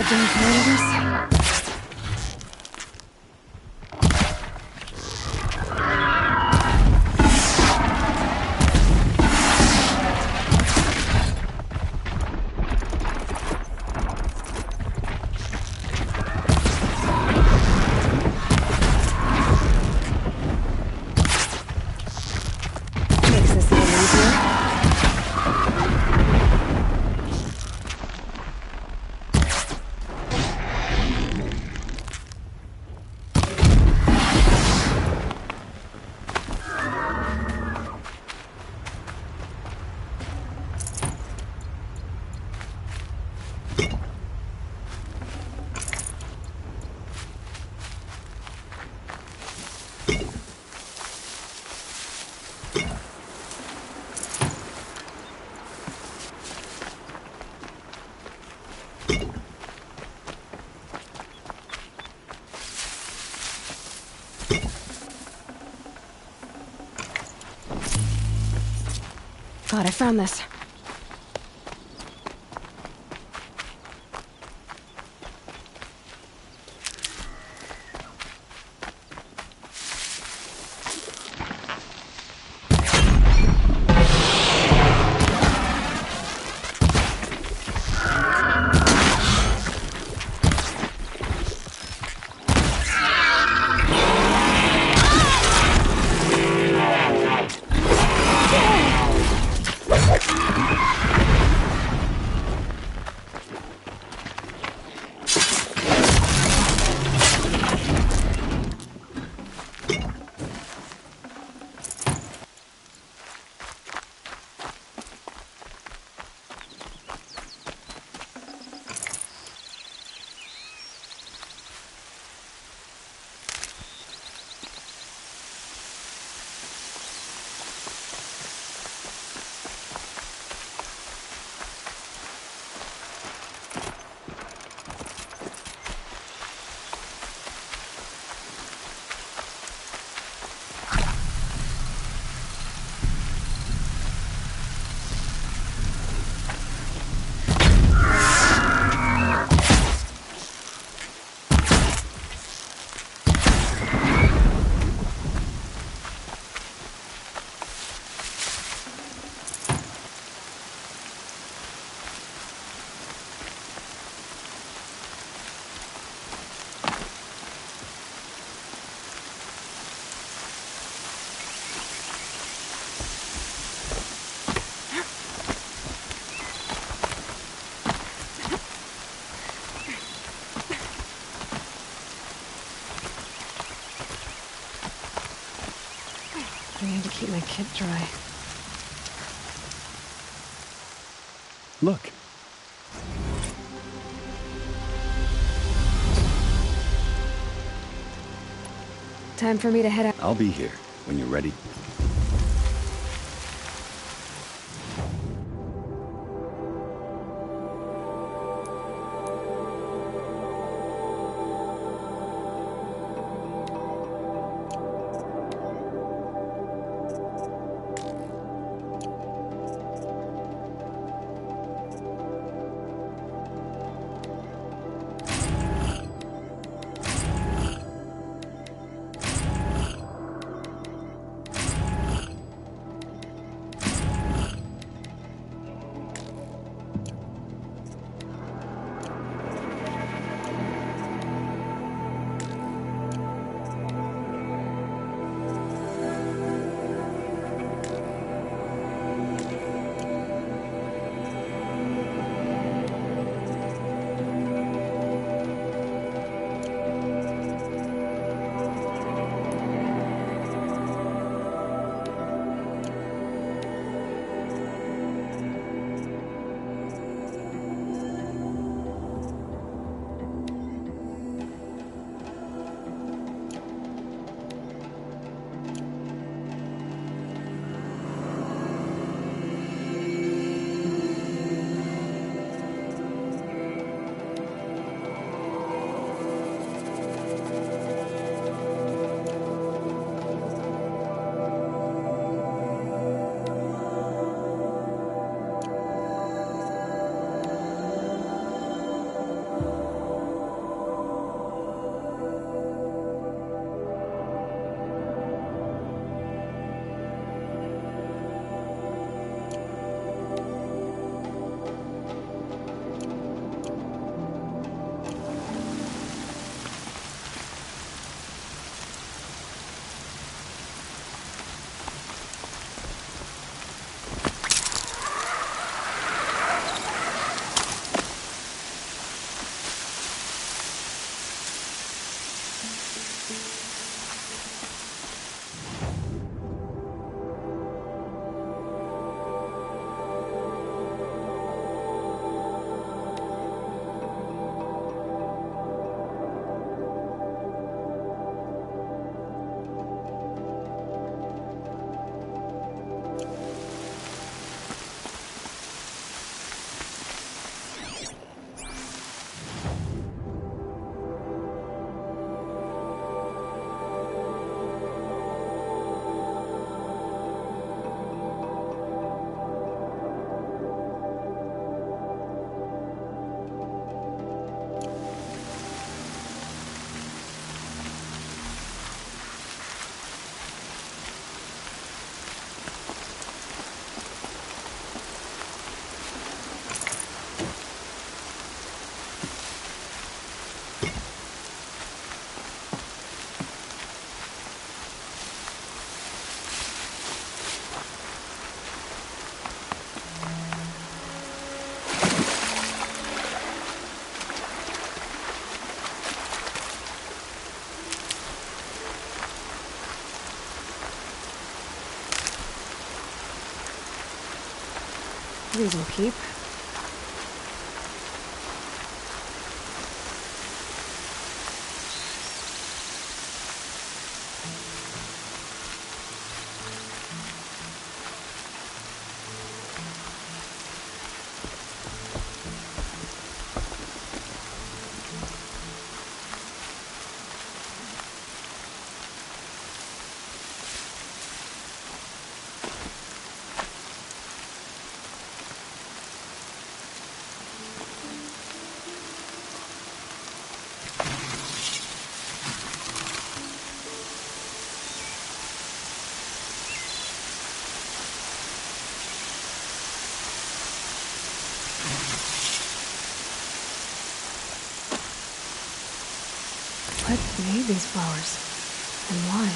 getting tired of this? Makes this a little easier. God, I found this. I need to keep my kit dry. Look. Time for me to head out. I'll be here when you're ready. These will keep. What made these flowers? And why?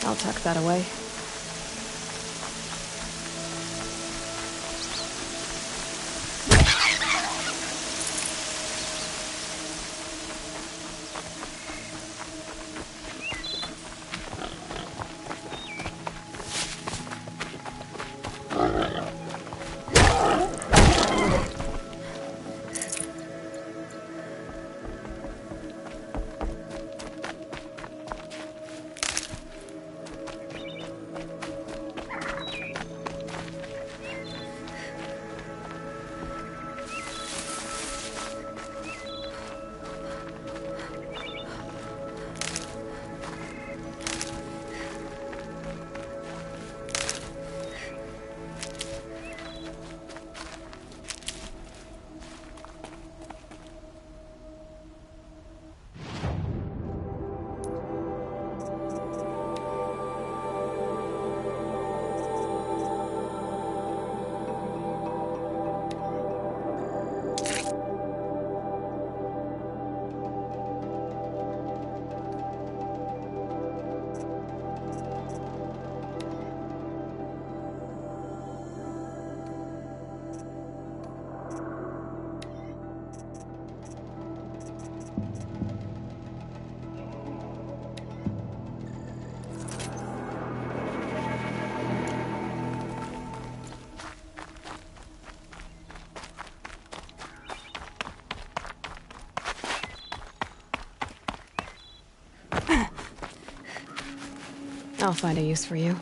I'll tuck that away. I'll find a use for you.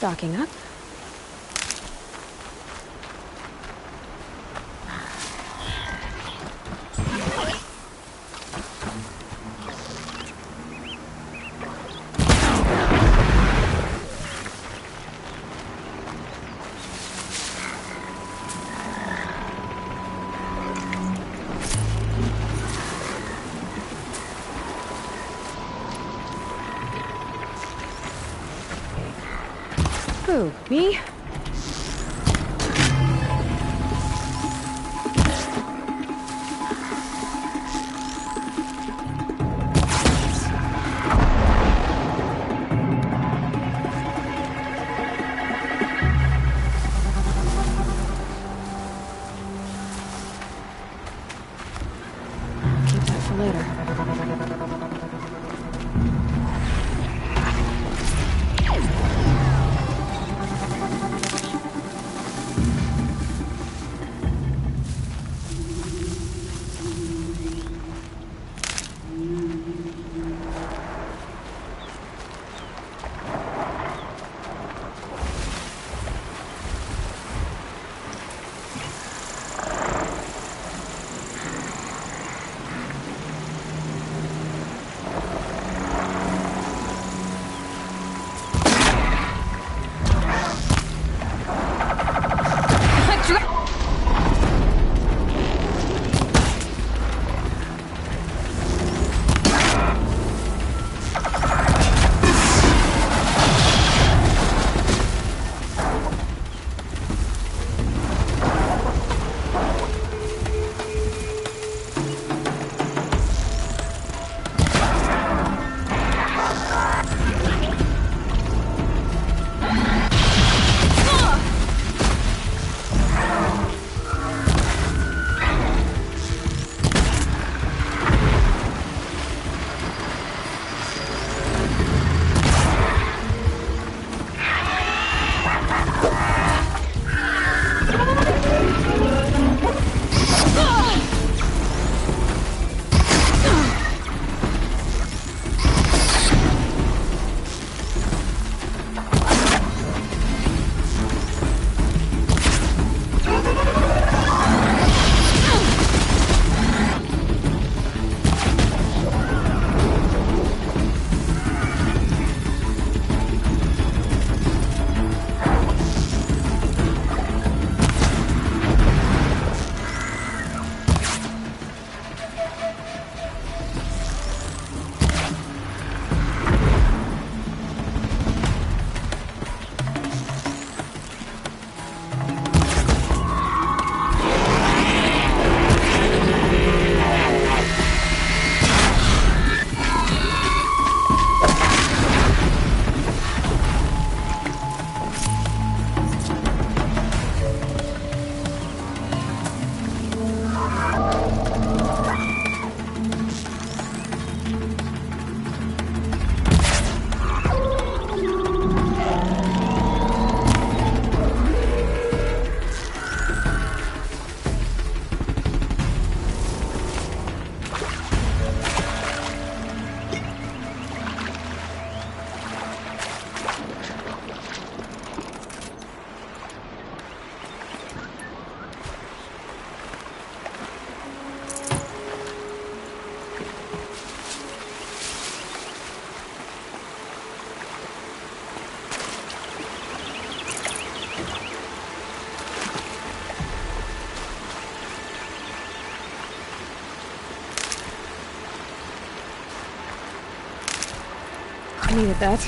stocking up. Who, me? Keep that for later. I needed that.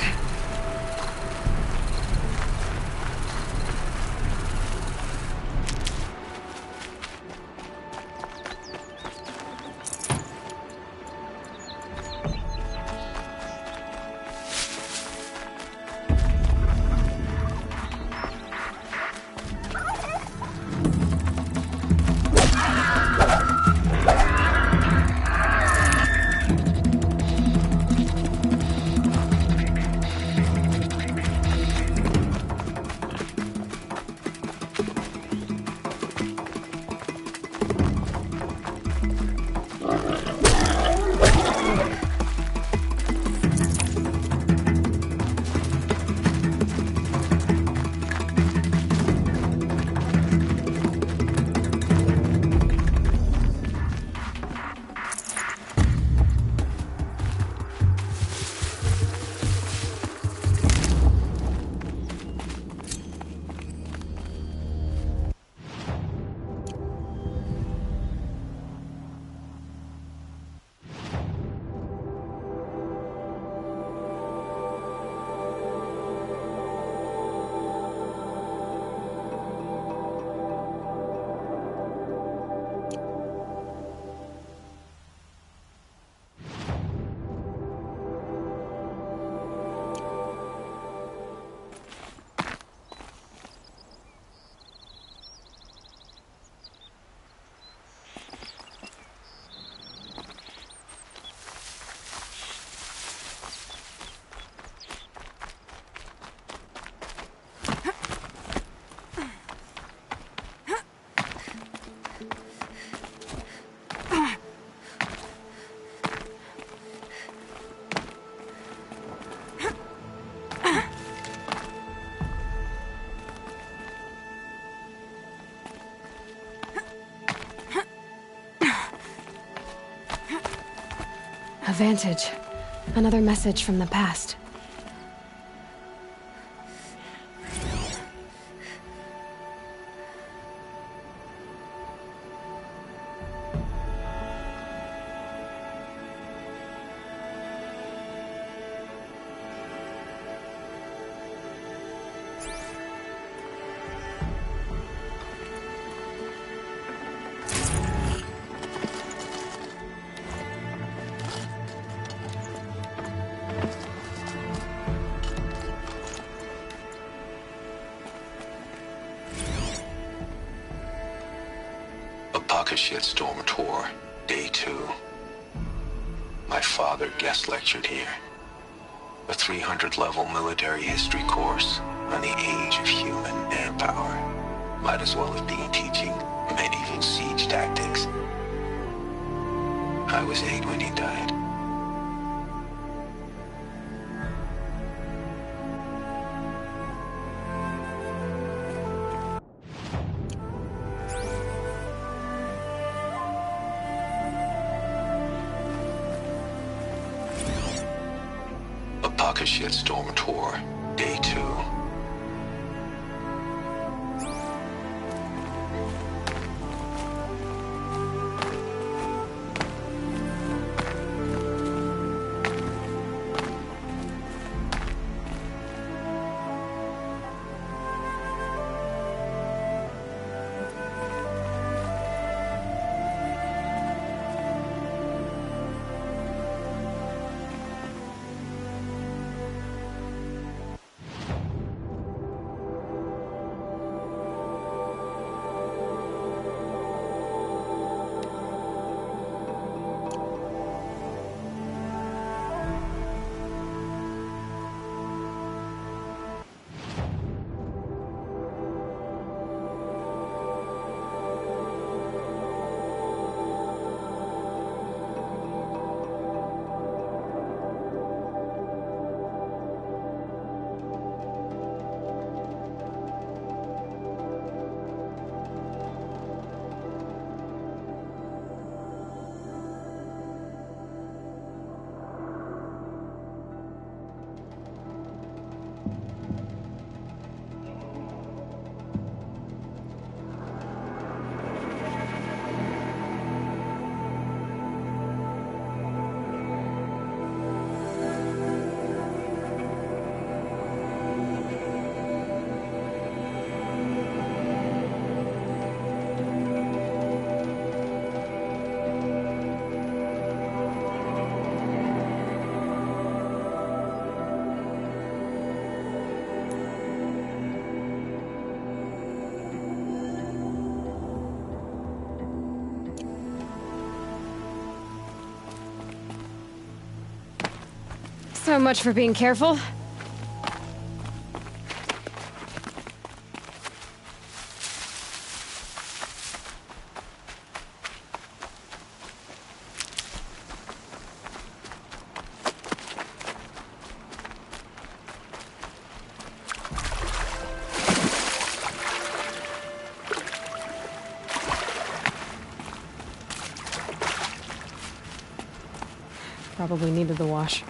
vantage. Another message from the past. Shitstorm Tour, Day 2. My father guest lectured here. A 300-level military history course on the age of human manpower. Might as well have been teaching medieval siege tactics. I was 8 when he died. Shitstorm Tour, Day 2. So much for being careful. Probably needed the wash.